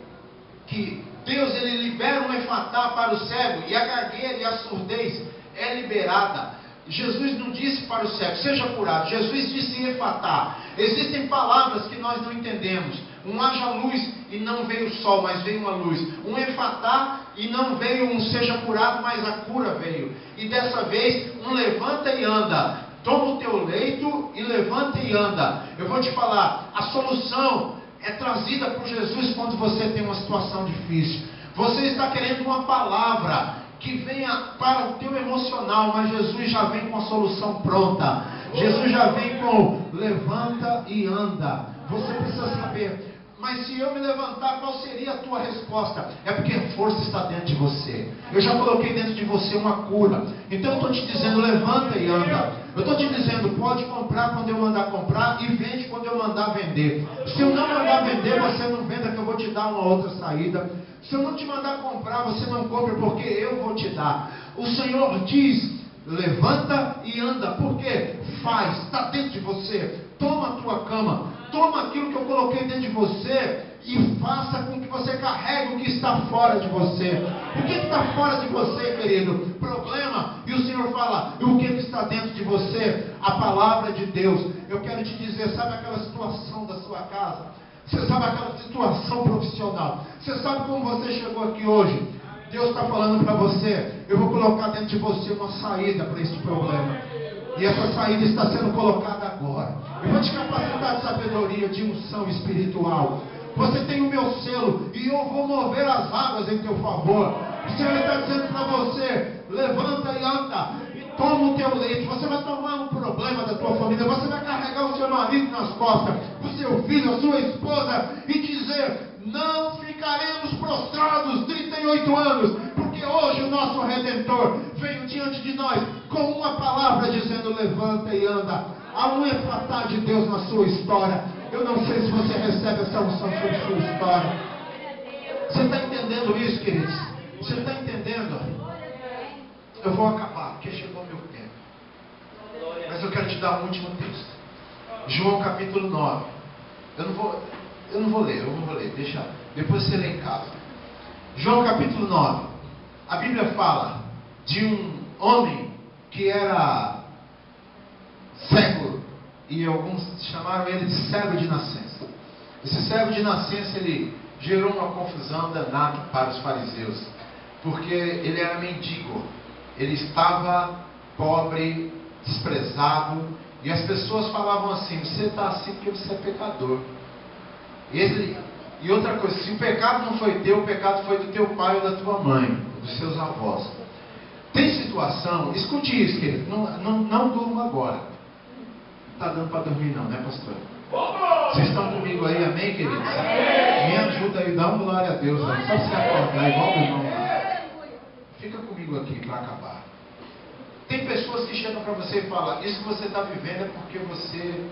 que Deus, ele libera um efatá para o cego, e a gagueira e a surdez é liberada. Jesus não disse para o cego: seja curado. Jesus disse efatá. Existem palavras que nós não entendemos. Um haja luz e não veio o sol, mas veio uma luz. Um efatá e não veio um seja curado, mas a cura veio. E dessa vez, um levanta e anda. Toma o teu leito e levanta e anda. Eu vou te falar, a solução é trazida por Jesus quando você tem uma situação difícil. Você está querendo uma palavra que venha para o teu emocional, mas Jesus já vem com a solução pronta. Jesus já vem com levanta e anda. Você precisa saber: mas se eu me levantar, qual seria a tua resposta? É porque a força está dentro de você. Eu já coloquei dentro de você uma cura. Então eu estou te dizendo: levanta e anda. Eu estou te dizendo: pode comprar quando eu mandar comprar, e vende quando eu mandar vender. Se eu não mandar vender, você não venda, que eu vou te dar uma outra saída. Se eu não te mandar comprar, você não compre, porque eu vou te dar. O Senhor diz: levanta e anda. Por quê? Faz, está dentro de você. Toma a tua cama, toma aquilo que eu coloquei dentro de você e faça com que você carregue o que está fora de você. O que está fora de você, querido? Problema. E o Senhor fala: e o que está dentro de você? A palavra de Deus. Eu quero te dizer, sabe aquela situação da sua casa? Você sabe aquela situação profissional? Você sabe como você chegou aqui hoje? Deus está falando para você: eu vou colocar dentro de você uma saída para esse problema. E essa saída está sendo colocada agora. Eu vou te capacitar de sabedoria, de unção espiritual. Você tem o meu selo e eu vou mover as águas em teu favor. O Senhor está dizendo para você: levanta e anda. E toma o teu leite. Você vai tomar um problema da tua família. Você vai carregar o seu marido nas costas, o seu filho, a sua esposa, e dizer: não ficaremos prostrados 38 anos, porque hoje o nosso Redentor veio diante de nós com uma palavra dizendo: levanta e anda. Há um efatá de Deus na sua história. Eu não sei se você recebe essa unção sobre sua história. Você está entendendo isso, queridos? Você está entendendo? Eu vou acabar, porque chegou o meu tempo. Mas eu quero te dar um último texto. João capítulo 9. Eu não vou ler, deixa, depois você lê em casa. João capítulo 9. A Bíblia fala de um homem que era cego, e alguns chamaram ele de cego de nascença. Esse cego de nascença, ele gerou uma confusão danada para os fariseus, porque ele era mendigo, ele estava pobre, desprezado, e as pessoas falavam assim: você está assim porque você é pecador. E outra coisa, se o pecado não foi teu, o pecado foi do teu pai ou da tua mãe, dos seus avós. Tem situação, escute isso, querido, não durma agora. Não está dando para dormir não, né, pastor? Vocês estão comigo aí, amém, queridos? Me ajuda aí, dá um glória a Deus aí, só se acordar igual meu irmão lá. Fica comigo aqui para acabar. Tem pessoas que chegam para você e falam: isso que você está vivendo é porque você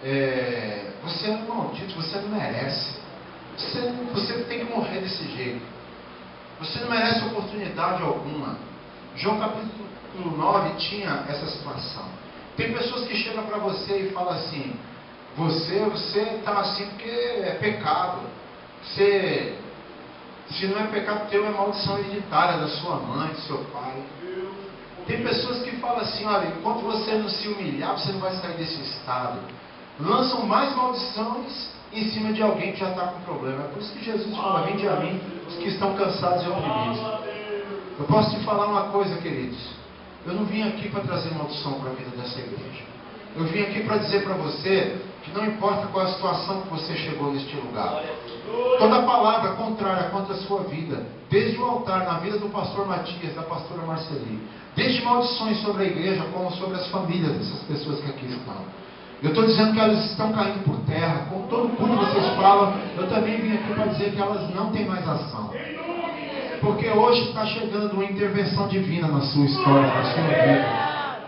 é um maldito, você não merece. Você tem que morrer desse jeito. Você não merece oportunidade alguma. João capítulo 9 tinha essa situação. Tem pessoas que chegam para você e falam assim: você está assim porque é pecado. Se não é pecado teu, é maldição hereditária da sua mãe, do seu pai. Tem pessoas que falam assim: olha, enquanto você não se humilhar, você não vai sair desse estado. Lançam mais maldições em cima de alguém que já está com problema. É por isso que Jesus fala: vinde a mim, os que estão cansados e oprimidos. Eu posso te falar uma coisa, queridos. Eu não vim aqui para trazer maldição para a vida dessa igreja. Eu vim aqui para dizer para você que não importa qual a situação que você chegou neste lugar. Toda palavra contrária contra a sua vida, desde o altar, na vida do pastor Matias, da pastora Marceli, desde maldições sobre a igreja, como sobre as famílias dessas pessoas que aqui estão. Eu estou dizendo que elas estão caindo por terra. Com todo culto que vocês falam, eu também vim aqui para dizer que elas não têm mais ação. Porque hoje está chegando uma intervenção divina na sua história, na sua vida.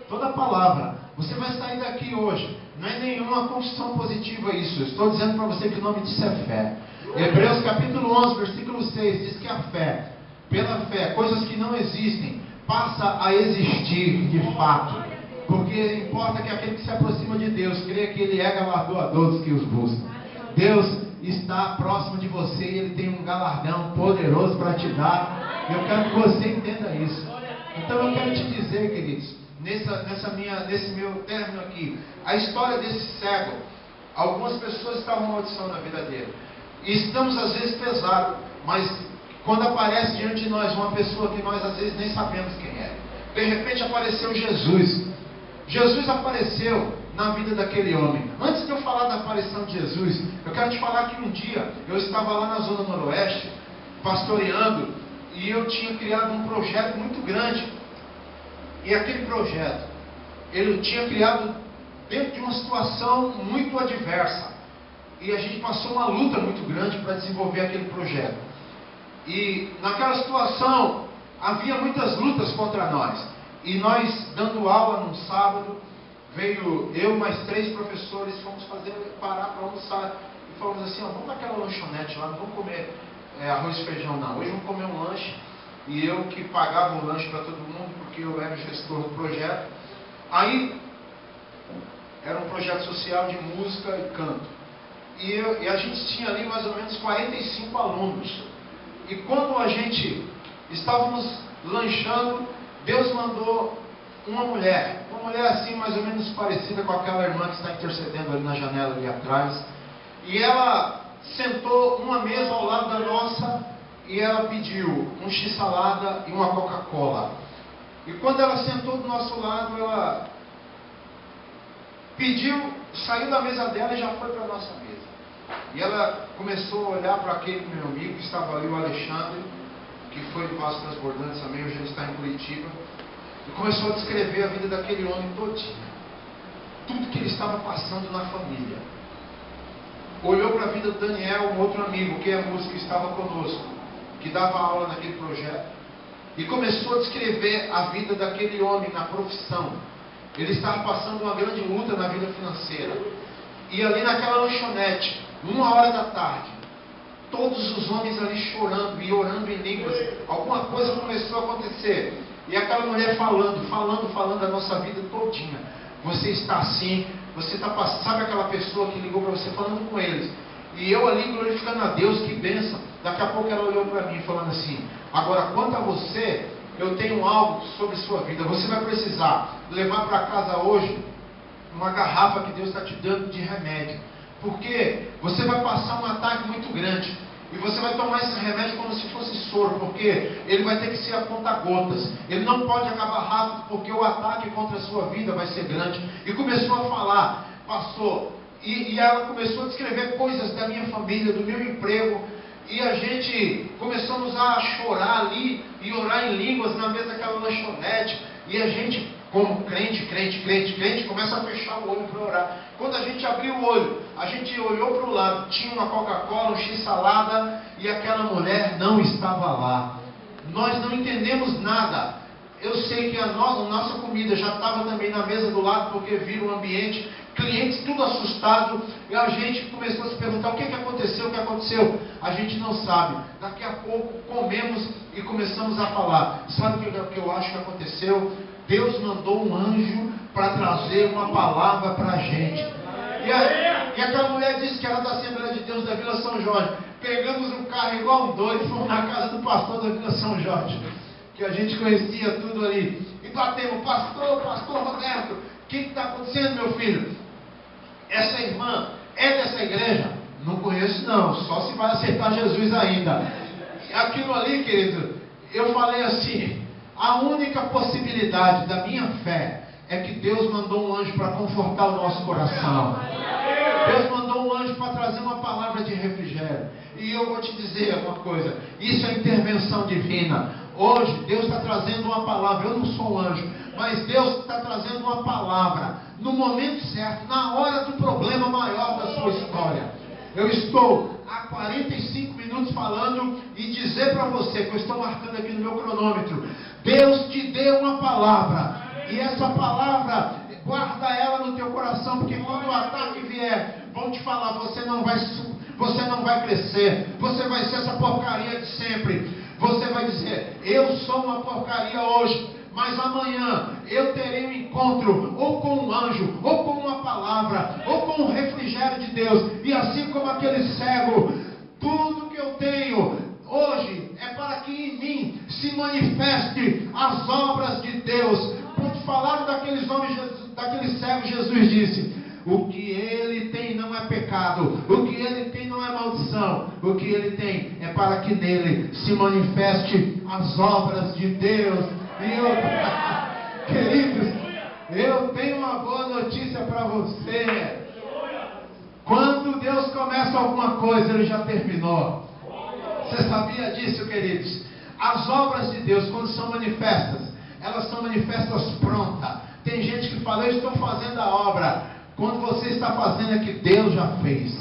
Toda palavra. Você vai sair daqui hoje. Não é nenhuma confissão positiva isso. Eu estou dizendo para você que o nome disso é fé. Hebreus capítulo 11, versículo 6 diz que a fé, pela fé, coisas que não existem, passa a existir de fato. Porque importa que aquele que se aproxima de Deus crê que Ele é galardoador dos que os buscam. Deus está próximo de você e Ele tem um galardão poderoso para te dar. Eu quero que você entenda isso. Então eu quero te dizer, queridos, nesse meu término aqui, a história desse cego, algumas pessoas estavam amaldiçoando a vida dele. E estamos às vezes pesados, mas quando aparece diante de nós uma pessoa que nós às vezes nem sabemos quem é. De repente apareceu Jesus. Jesus apareceu na vida daquele homem. Antes de eu falar da aparição de Jesus, eu quero te falar que um dia eu estava lá na zona noroeste, pastoreando, e eu tinha criado um projeto muito grande. E aquele projeto, ele tinha criado dentro de uma situação muito adversa. E a gente passou uma luta muito grande para desenvolver aquele projeto. E naquela situação, havia muitas lutas contra nós. E nós, dando aula num sábado, veio eu mais 3 professores, fomos parar para almoçar. E falamos assim: ó, vamos naquela lanchonete lá, não vamos comer arroz e feijão não. Hoje vamos comer um lanche. E eu que pagava o lanche para todo mundo, porque eu era o gestor do projeto. Aí, era um projeto social de música e canto. E a gente tinha ali mais ou menos 45 alunos. E quando a gente estávamos lanchando, Deus mandou uma mulher assim mais ou menos parecida com aquela irmã que está intercedendo ali na janela ali atrás. E ela sentou numa mesa ao lado da nossa e ela pediu um x-salada e uma Coca-Cola. E quando ela sentou do nosso lado, ela pediu, saiu da mesa dela e já foi para a nossa mesa. E ela começou a olhar para aquele meu amigo que estava ali, o Alexandre, que foi do Vaso Transbordante também, hoje ele está em Curitiba. E começou a descrever a vida daquele homem todinho. Tudo que ele estava passando na família. Olhou para a vida do Daniel, um outro amigo, que é músico, que estava conosco, que dava aula naquele projeto. E começou a descrever a vida daquele homem na profissão. Ele estava passando uma grande luta na vida financeira. E ali naquela lanchonete, 1h da tarde, todos os homens ali chorando e orando em línguas. Alguma coisa começou a acontecer. E aquela mulher falando da nossa vida todinha. Você está assim, você está passando. Sabe aquela pessoa que ligou para você falando com eles? E eu ali glorificando a Deus, que bênção. Daqui a pouco ela olhou para mim falando assim: agora quanto a você, eu tenho algo sobre sua vida. Você vai precisar levar para casa hoje uma garrafa que Deus está te dando de remédio. Porque você vai passar um ataque muito grande. E você vai tomar esse remédio como se fosse soro, porque ele vai ter que ser a conta-gotas. Ele não pode acabar rápido, porque o ataque contra a sua vida vai ser grande. E começou a falar, pastor, e ela começou a descrever coisas da minha família, do meu emprego. E a gente começamos a chorar ali e orar em línguas na mesa daquela lanchonete. E a gente, como crente, começa a fechar o olho para orar. Quando a gente abriu o olho, a gente olhou para o lado, tinha uma Coca-Cola, um X-salada e aquela mulher não estava lá. Nós não entendemos nada. Eu sei que a nossa comida já estava também na mesa do lado, porque viram o ambiente, clientes tudo assustado, e a gente começou a se perguntar o que aconteceu, o que aconteceu. A gente não sabe. Daqui a pouco comemos e começamos a falar. Sabe o que eu acho que aconteceu? Deus mandou um anjo para trazer uma palavra para a gente. E aquela mulher disse que era da Assembleia de Deus da Vila São Jorge. Pegamos um carro igual um doido e fomos na casa do pastor da Vila São Jorge, que a gente conhecia tudo ali. E batemos, pastor Roberto, o que está acontecendo, meu filho? Essa irmã é dessa igreja? Não conheço não, só se vai aceitar Jesus ainda. Aquilo ali, querido, eu falei assim, a única possibilidade da minha fé é que Deus mandou um anjo para confortar o nosso coração. Deus mandou um anjo para trazer uma palavra de refrigério. E eu vou te dizer uma coisa, isso é intervenção divina. Hoje Deus está trazendo uma palavra. Eu não sou um anjo, mas Deus está trazendo uma palavra no momento certo, na hora do problema maior da sua história. Eu estou há 45 minutos falando e dizer para você, que eu estou marcando aqui no meu cronômetro, Deus te deu uma palavra, e essa palavra, guarda ela no teu coração, porque quando o ataque vier, vão te falar, você não vai crescer, você vai ser essa porcaria de sempre. Você vai dizer, eu sou uma porcaria hoje, mas amanhã eu terei um encontro, ou com um anjo, ou com uma palavra, ou com um refrigério de Deus. E assim como aquele cego, tudo que eu tenho hoje é para que em mim se manifeste as obras de Deus. Quando falaram daqueles homens, daquele cego, Jesus disse, o que ele tem não é pecado, o que ele tem não é maldição, o que ele tem é para que nele se manifeste as obras de Deus. E queridos, eu tenho uma boa notícia para você. Quando Deus começa alguma coisa, Ele já terminou. Você sabia disso, queridos? As obras de Deus, quando são manifestas, elas são manifestas prontas. Tem gente que fala, eu estou fazendo a obra. Quando você está fazendo é que Deus já fez.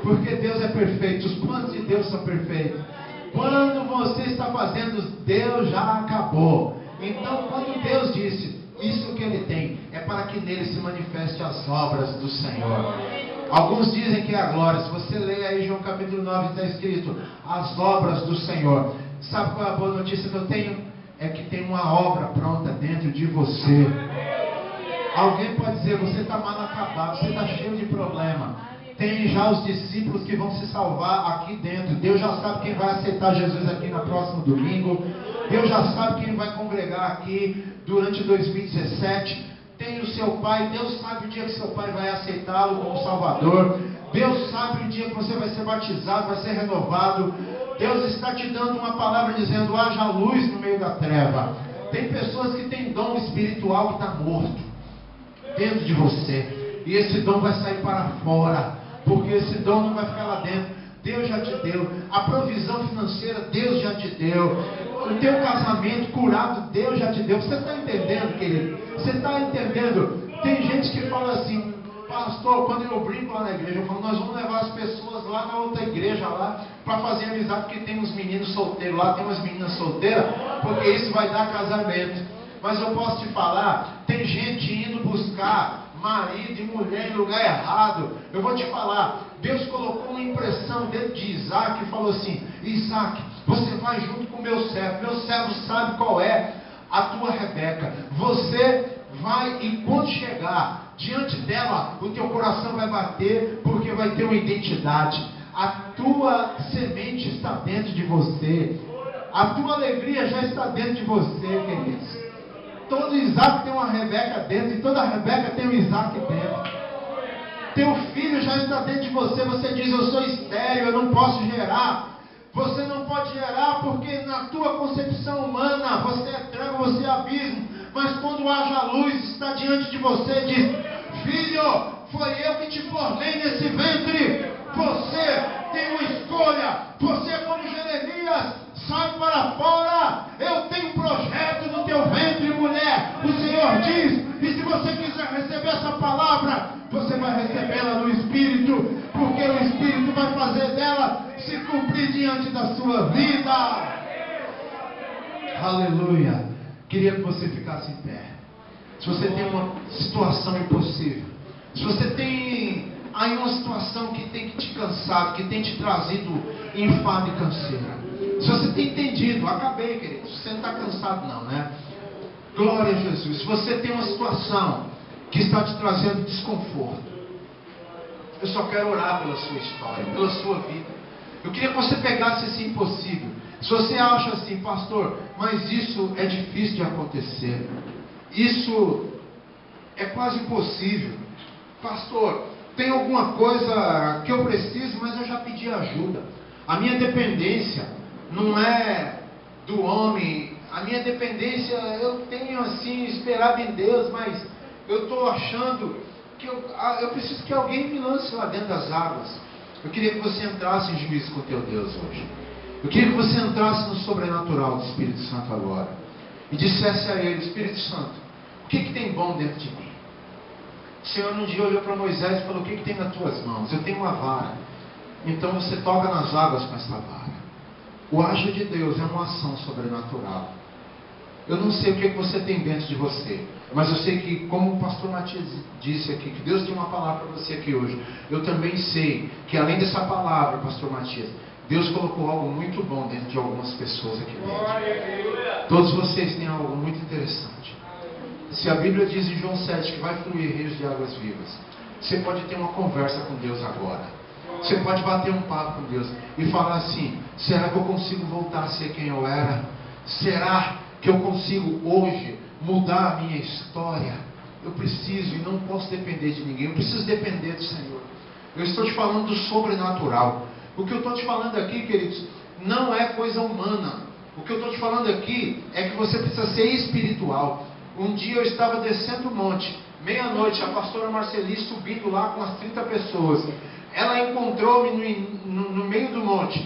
Porque Deus é perfeito, os planos de Deus são perfeitos. Quando você está fazendo, Deus já acabou. Então, quando Deus disse, isso que Ele tem, é para que nele se manifeste as obras do Senhor. Alguns dizem que é a glória. Se você ler aí João capítulo 9, está escrito, as obras do Senhor. Sabe qual é a boa notícia que eu tenho? É que tem uma obra pronta dentro de você. Alguém pode dizer, você está mal acabado, você está cheio de problema. Tem já os discípulos que vão se salvar aqui dentro. Deus já sabe quem vai aceitar Jesus aqui no próximo domingo. Deus já sabe quem vai congregar aqui durante 2017. Tem o seu pai, Deus sabe o dia que seu pai vai aceitá-lo como Salvador. Deus sabe o dia que você vai ser batizado, vai ser renovado. Deus está te dando uma palavra dizendo, haja luz no meio da treva. Tem pessoas que têm dom espiritual que está morto dentro de você, e esse dom vai sair para fora, porque esse dom não vai ficar lá dentro. Deus já te deu a provisão financeira, Deus já te deu o teu casamento curado, Deus já te deu. Você está entendendo, querido? Você está entendendo? Tem gente que fala assim, pastor, quando eu brinco lá na igreja, eu falo, nós vamos levar as pessoas lá na outra igreja lá, para fazer amizade, porque tem uns meninos solteiros lá, tem umas meninas solteiras, porque isso vai dar casamento. Mas eu posso te falar, tem gente indo buscar marido e mulher em lugar errado. Eu vou te falar, Deus colocou uma impressão dentro de Isaac e falou assim, Isaac, você vai junto com meu servo sabe qual é a tua Rebeca. Você vai, e quando chegar diante dela, o teu coração vai bater, porque vai ter uma identidade. A tua semente está dentro de você, a tua alegria já está dentro de você, queridos. Todo Isaac tem uma Rebeca dentro, e toda Rebeca tem um Isaac dentro. Teu filho já está dentro de você. Você diz, eu sou estéril, eu não posso gerar. Você não pode gerar porque na tua concepção humana você é treva, você é abismo. Mas quando haja luz, está diante de você, diz, filho, foi eu que te formei nesse ventre. Você tem uma escolha. Você, como Jeremias, sai para fora. Eu tenho um projeto no teu ventre, mulher. O Senhor diz, e se você quiser receber essa palavra, cumprir diante da sua vida. Aleluia. Queria que você ficasse em pé. Se você tem uma situação impossível, se você tem aí uma situação que tem que te cansar, que tem te trazido enfado e canseira, se você tem entendido, acabei, querido, você não está cansado não, né? Glória a Jesus. Se você tem uma situação que está te trazendo desconforto, eu só quero orar pela sua história, pela sua vida. Eu queria que você pegasse esse impossível. Se você acha assim, pastor, mas isso é difícil de acontecer, isso é quase impossível, pastor, tem alguma coisa que eu preciso, mas eu já pedi ajuda. A minha dependência não é do homem, a minha dependência eu tenho assim esperado em Deus, mas eu estou achando que eu preciso que alguém me lance lá dentro das águas. Eu queria que você entrasse em juízo com teu Deus hoje. Eu queria que você entrasse no sobrenatural do Espírito Santo agora e dissesse a Ele: Espírito Santo, o que tem bom dentro de mim? O Senhor um dia olhou para Moisés e falou: o que tem nas tuas mãos? Eu tenho uma vara. Então você toca nas águas com essa vara. O agir de Deus é uma ação sobrenatural. Eu não sei o que você tem dentro de você, mas eu sei que, como o pastor Matias disse aqui, que Deus tem uma palavra para você aqui hoje. Eu também sei que, além dessa palavra, pastor Matias, Deus colocou algo muito bom dentro de algumas pessoas aqui dentro. Todos vocês têm algo muito interessante. Se a Bíblia diz em João 7 que vai fluir rios de águas vivas, você pode ter uma conversa com Deus agora. Você pode bater um papo com Deus e falar assim: será que eu consigo voltar a ser quem eu era? Será que eu consigo hoje mudar a minha história? Eu preciso e não posso depender de ninguém. Eu preciso depender do Senhor. Eu estou te falando do sobrenatural. O que eu estou te falando aqui, queridos, não é coisa humana. O que eu estou te falando aqui é que você precisa ser espiritual. Um dia eu estava descendo o monte, meia-noite, a pastora Marceli subindo lá com as 30 pessoas. Ela encontrou-me no meio do monte.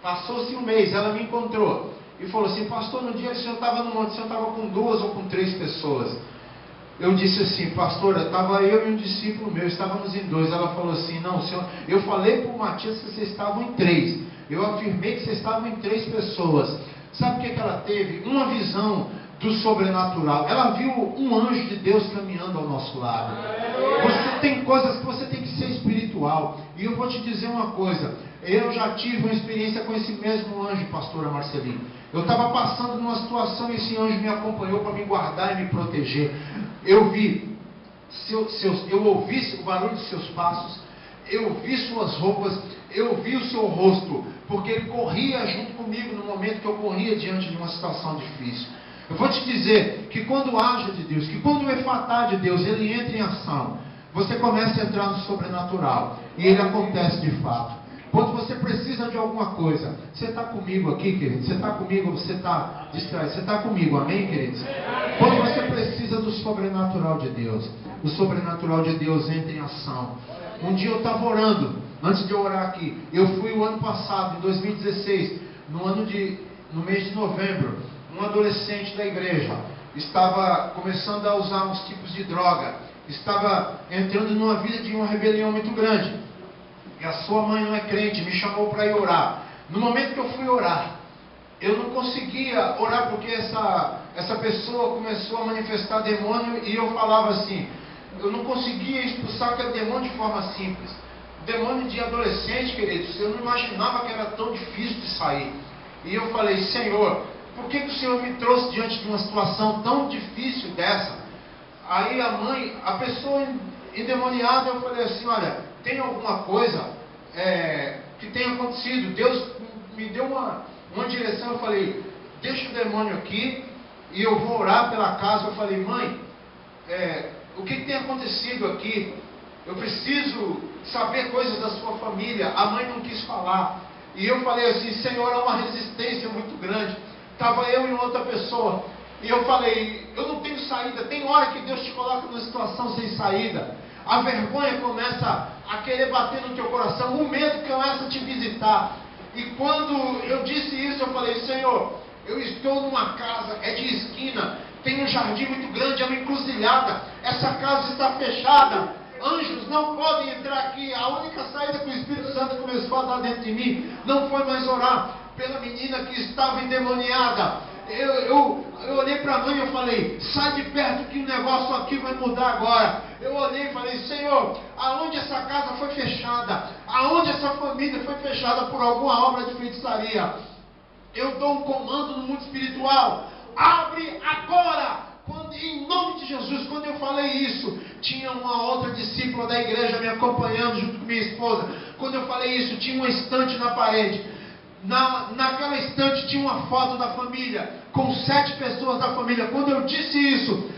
Passou-se um mês, ela me encontrou e falou assim: pastor, no dia que o senhor estava no monte, o senhor estava com 2 ou com 3 pessoas? Eu disse assim: pastora, estava eu e um discípulo meu, estávamos em 2. Ela falou assim: não, senhor, eu falei para o Matias que vocês estavam em 3. Eu afirmei que vocês estavam em 3 pessoas. Sabe o que ela teve? Uma visão do sobrenatural. Ela viu um anjo de Deus caminhando ao nosso lado. Você tem coisas que você tem que ser espiritual. E eu vou te dizer uma coisa: eu já tive uma experiência com esse mesmo anjo, pastora Marcelina. Eu estava passando numa situação e esse anjo me acompanhou para me guardar e me proteger. Eu vi eu ouvi o barulho dos seus passos, eu vi suas roupas, eu vi o seu rosto, porque ele corria junto comigo no momento que eu corria diante de uma situação difícil. Eu vou te dizer que quando haja de Deus, que quando o efatá de Deus ele entra em ação, você começa a entrar no sobrenatural e ele acontece de fato. Quando você precisa de alguma coisa, você está comigo aqui, querido? Você está comigo ou você está distraído? Você está comigo, amém, queridos? Quando você precisa do sobrenatural de Deus, o sobrenatural de Deus entra em ação. Um dia eu estava orando, antes de eu orar aqui, eu fui o ano passado, em 2016, no mês de novembro, um adolescente da igreja estava começando a usar uns tipos de droga, estava entrando numa vida de uma rebelião muito grande. E a sua mãe não é crente, me chamou para ir orar. No momento que eu fui orar, eu não conseguia orar porque essa pessoa começou a manifestar demônio e eu falava assim, eu não conseguia expulsar aquele demônio de forma simples. Demônio de adolescente, queridos, eu não imaginava que era tão difícil de sair. E eu falei: Senhor, por que o Senhor me trouxe diante de uma situação tão difícil dessa? Aí a pessoa endemoniada, eu falei assim: olha, tem alguma coisa que tenha acontecido? Deus me deu uma direção. Eu falei: deixa o demônio aqui e eu vou orar pela casa. Eu falei: mãe, o que tem acontecido aqui? Eu preciso saber coisas da sua família. A mãe não quis falar. E eu falei assim: Senhor, há uma resistência muito grande. Estava eu e outra pessoa. E eu falei: eu não tenho saída. Tem hora que Deus te coloca numa situação sem saída. A vergonha começa a querer bater no teu coração. O medo começa a te visitar. E quando eu disse isso, eu falei: Senhor, eu estou numa casa, é de esquina, tem um jardim muito grande, é uma encruzilhada. Essa casa está fechada. Anjos não podem entrar aqui. A única saída que o Espírito Santo começou a dar dentro de mim não foi mais orar pela menina que estava endemoniada. Eu olhei para a mãe e eu falei, sai de perto que o negócio aqui vai mudar agora. Eu olhei e falei, Senhor, aonde essa casa foi fechada, aonde essa família foi fechada por alguma obra de feitiçaria, eu dou um comando no mundo espiritual, abre agora. Em nome de Jesus, quando eu falei isso, tinha uma outra discípula da igreja me acompanhando junto com minha esposa. Quando eu falei isso, tinha uma estante na parede. Naquela estante tinha uma foto da família, com 7 pessoas da família. Quando eu disse isso,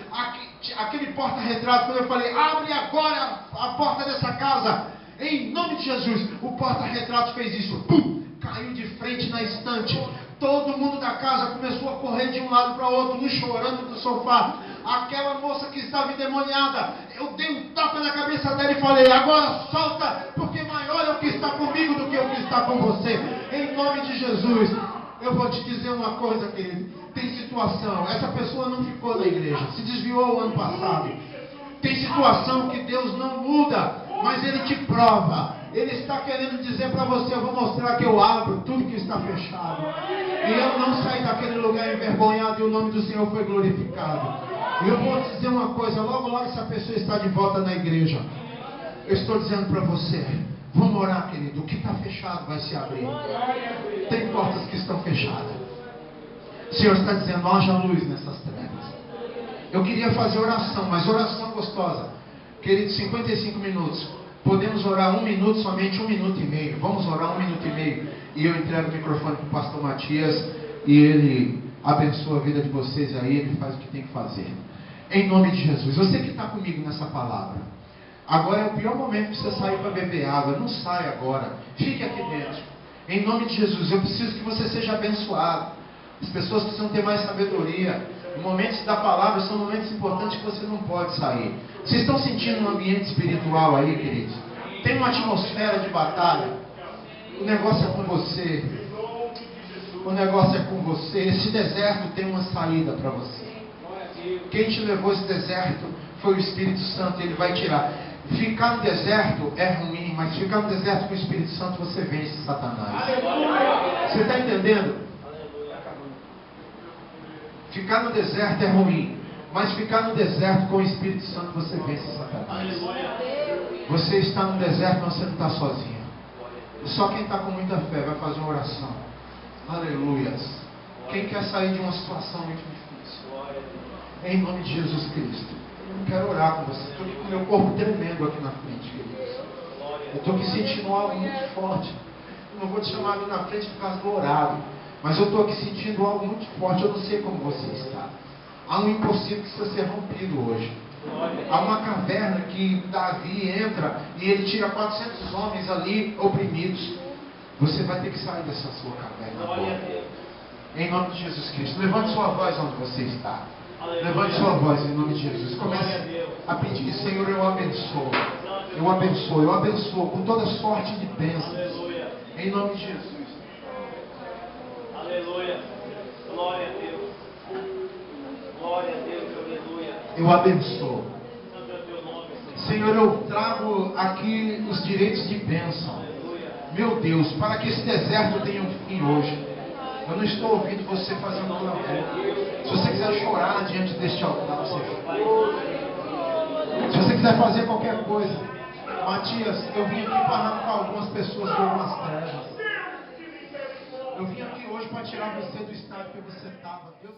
aquele porta-retrato, quando eu falei, abre agora a porta dessa casa, em nome de Jesus, o porta-retrato fez isso, pum, caiu de frente na estante. Todo mundo da casa começou a correr de um lado para o outro, um chorando no sofá. Aquela moça que estava endemoniada, eu dei um tapa na cabeça dela e falei, agora solta, porque maior é o que está comigo do que o que está com você. Em nome de Jesus, eu vou te dizer uma coisa, querido. Tem situação, essa pessoa não ficou na igreja, se desviou o ano passado. Tem situação que Deus não muda, mas Ele te prova. Ele está querendo dizer para você, eu vou mostrar que eu abro tudo que está fechado. E eu não saí daquele lugar envergonhado e o nome do Senhor foi glorificado. E eu vou te dizer uma coisa, logo logo essa pessoa está de volta na igreja. Eu estou dizendo para você, vamos orar, querido, o que está fechado vai se abrir. Tem portas que estão fechadas. O Senhor está dizendo, haja luz nessas trevas. Eu queria fazer oração, mas oração gostosa. Querido, 55 minutos. Podemos orar 1 minuto, somente 1 minuto e meio. Vamos orar 1 minuto e meio. E eu entrego o microfone para o pastor Matias. E ele abençoa a vida de vocês aí. Ele faz o que tem que fazer. Em nome de Jesus. Você que está comigo nessa palavra. Agora é o pior momento para você sair para beber água. Não saia agora. Fique aqui dentro. Em nome de Jesus. Eu preciso que você seja abençoado. As pessoas precisam ter mais sabedoria. Os momentos da palavra são momentos importantes que você não pode sair. Vocês estão sentindo um ambiente espiritual aí, queridos? Tem uma atmosfera de batalha. O negócio é com você. O negócio é com você. Esse deserto tem uma saída para você. Quem te levou esse deserto foi o Espírito Santo. Ele vai tirar. Ficar no deserto é ruim, mas ficar no deserto com o Espírito Santo você vence Satanás. Você está entendendo? Ficar no deserto é ruim, mas ficar no deserto com o Espírito Santo você vence Satanás. Você está no deserto, mas você não está sozinho. Só quem está com muita fé vai fazer uma oração. Aleluias. Quem quer sair de uma situação muito difícil? Em nome de Jesus Cristo. Eu quero orar com você. Estou com o meu corpo tremendo aqui na frente, queridos. Eu estou aqui sentindo algo muito forte. Eu não vou te chamar ali na frente por causa do horário. Mas eu estou aqui sentindo algo muito forte. Eu não sei como você está. Há um impossível que precisa ser rompido hoje. Há uma caverna que Davi entra e ele tira 400 homens ali oprimidos. Você vai ter que sair dessa sua caverna agora. Em nome de Jesus Cristo. Levante sua voz onde você está. Levante sua voz em nome de Jesus. Comece a pedir, Senhor, eu abençoo. Eu abençoo, eu abençoo com toda sorte de bênçãos. Em nome de Jesus. Aleluia. Glória a Deus. Glória a Deus. Aleluia. Eu abençoo. Santo é o teu nome, Senhor. Senhor, eu trago aqui os direitos de bênção. Aleluia. Meu Deus, para que esse deserto tenha um fim hoje. Eu não estou ouvindo você fazendo clamor. Se você quiser chorar diante deste altar, você chora. Se você quiser fazer qualquer coisa. Matias, eu vim aqui para arrancar algumas pessoas de algumas trevas. Eu vim aqui hoje para tirar você do estado que você estava. Deus...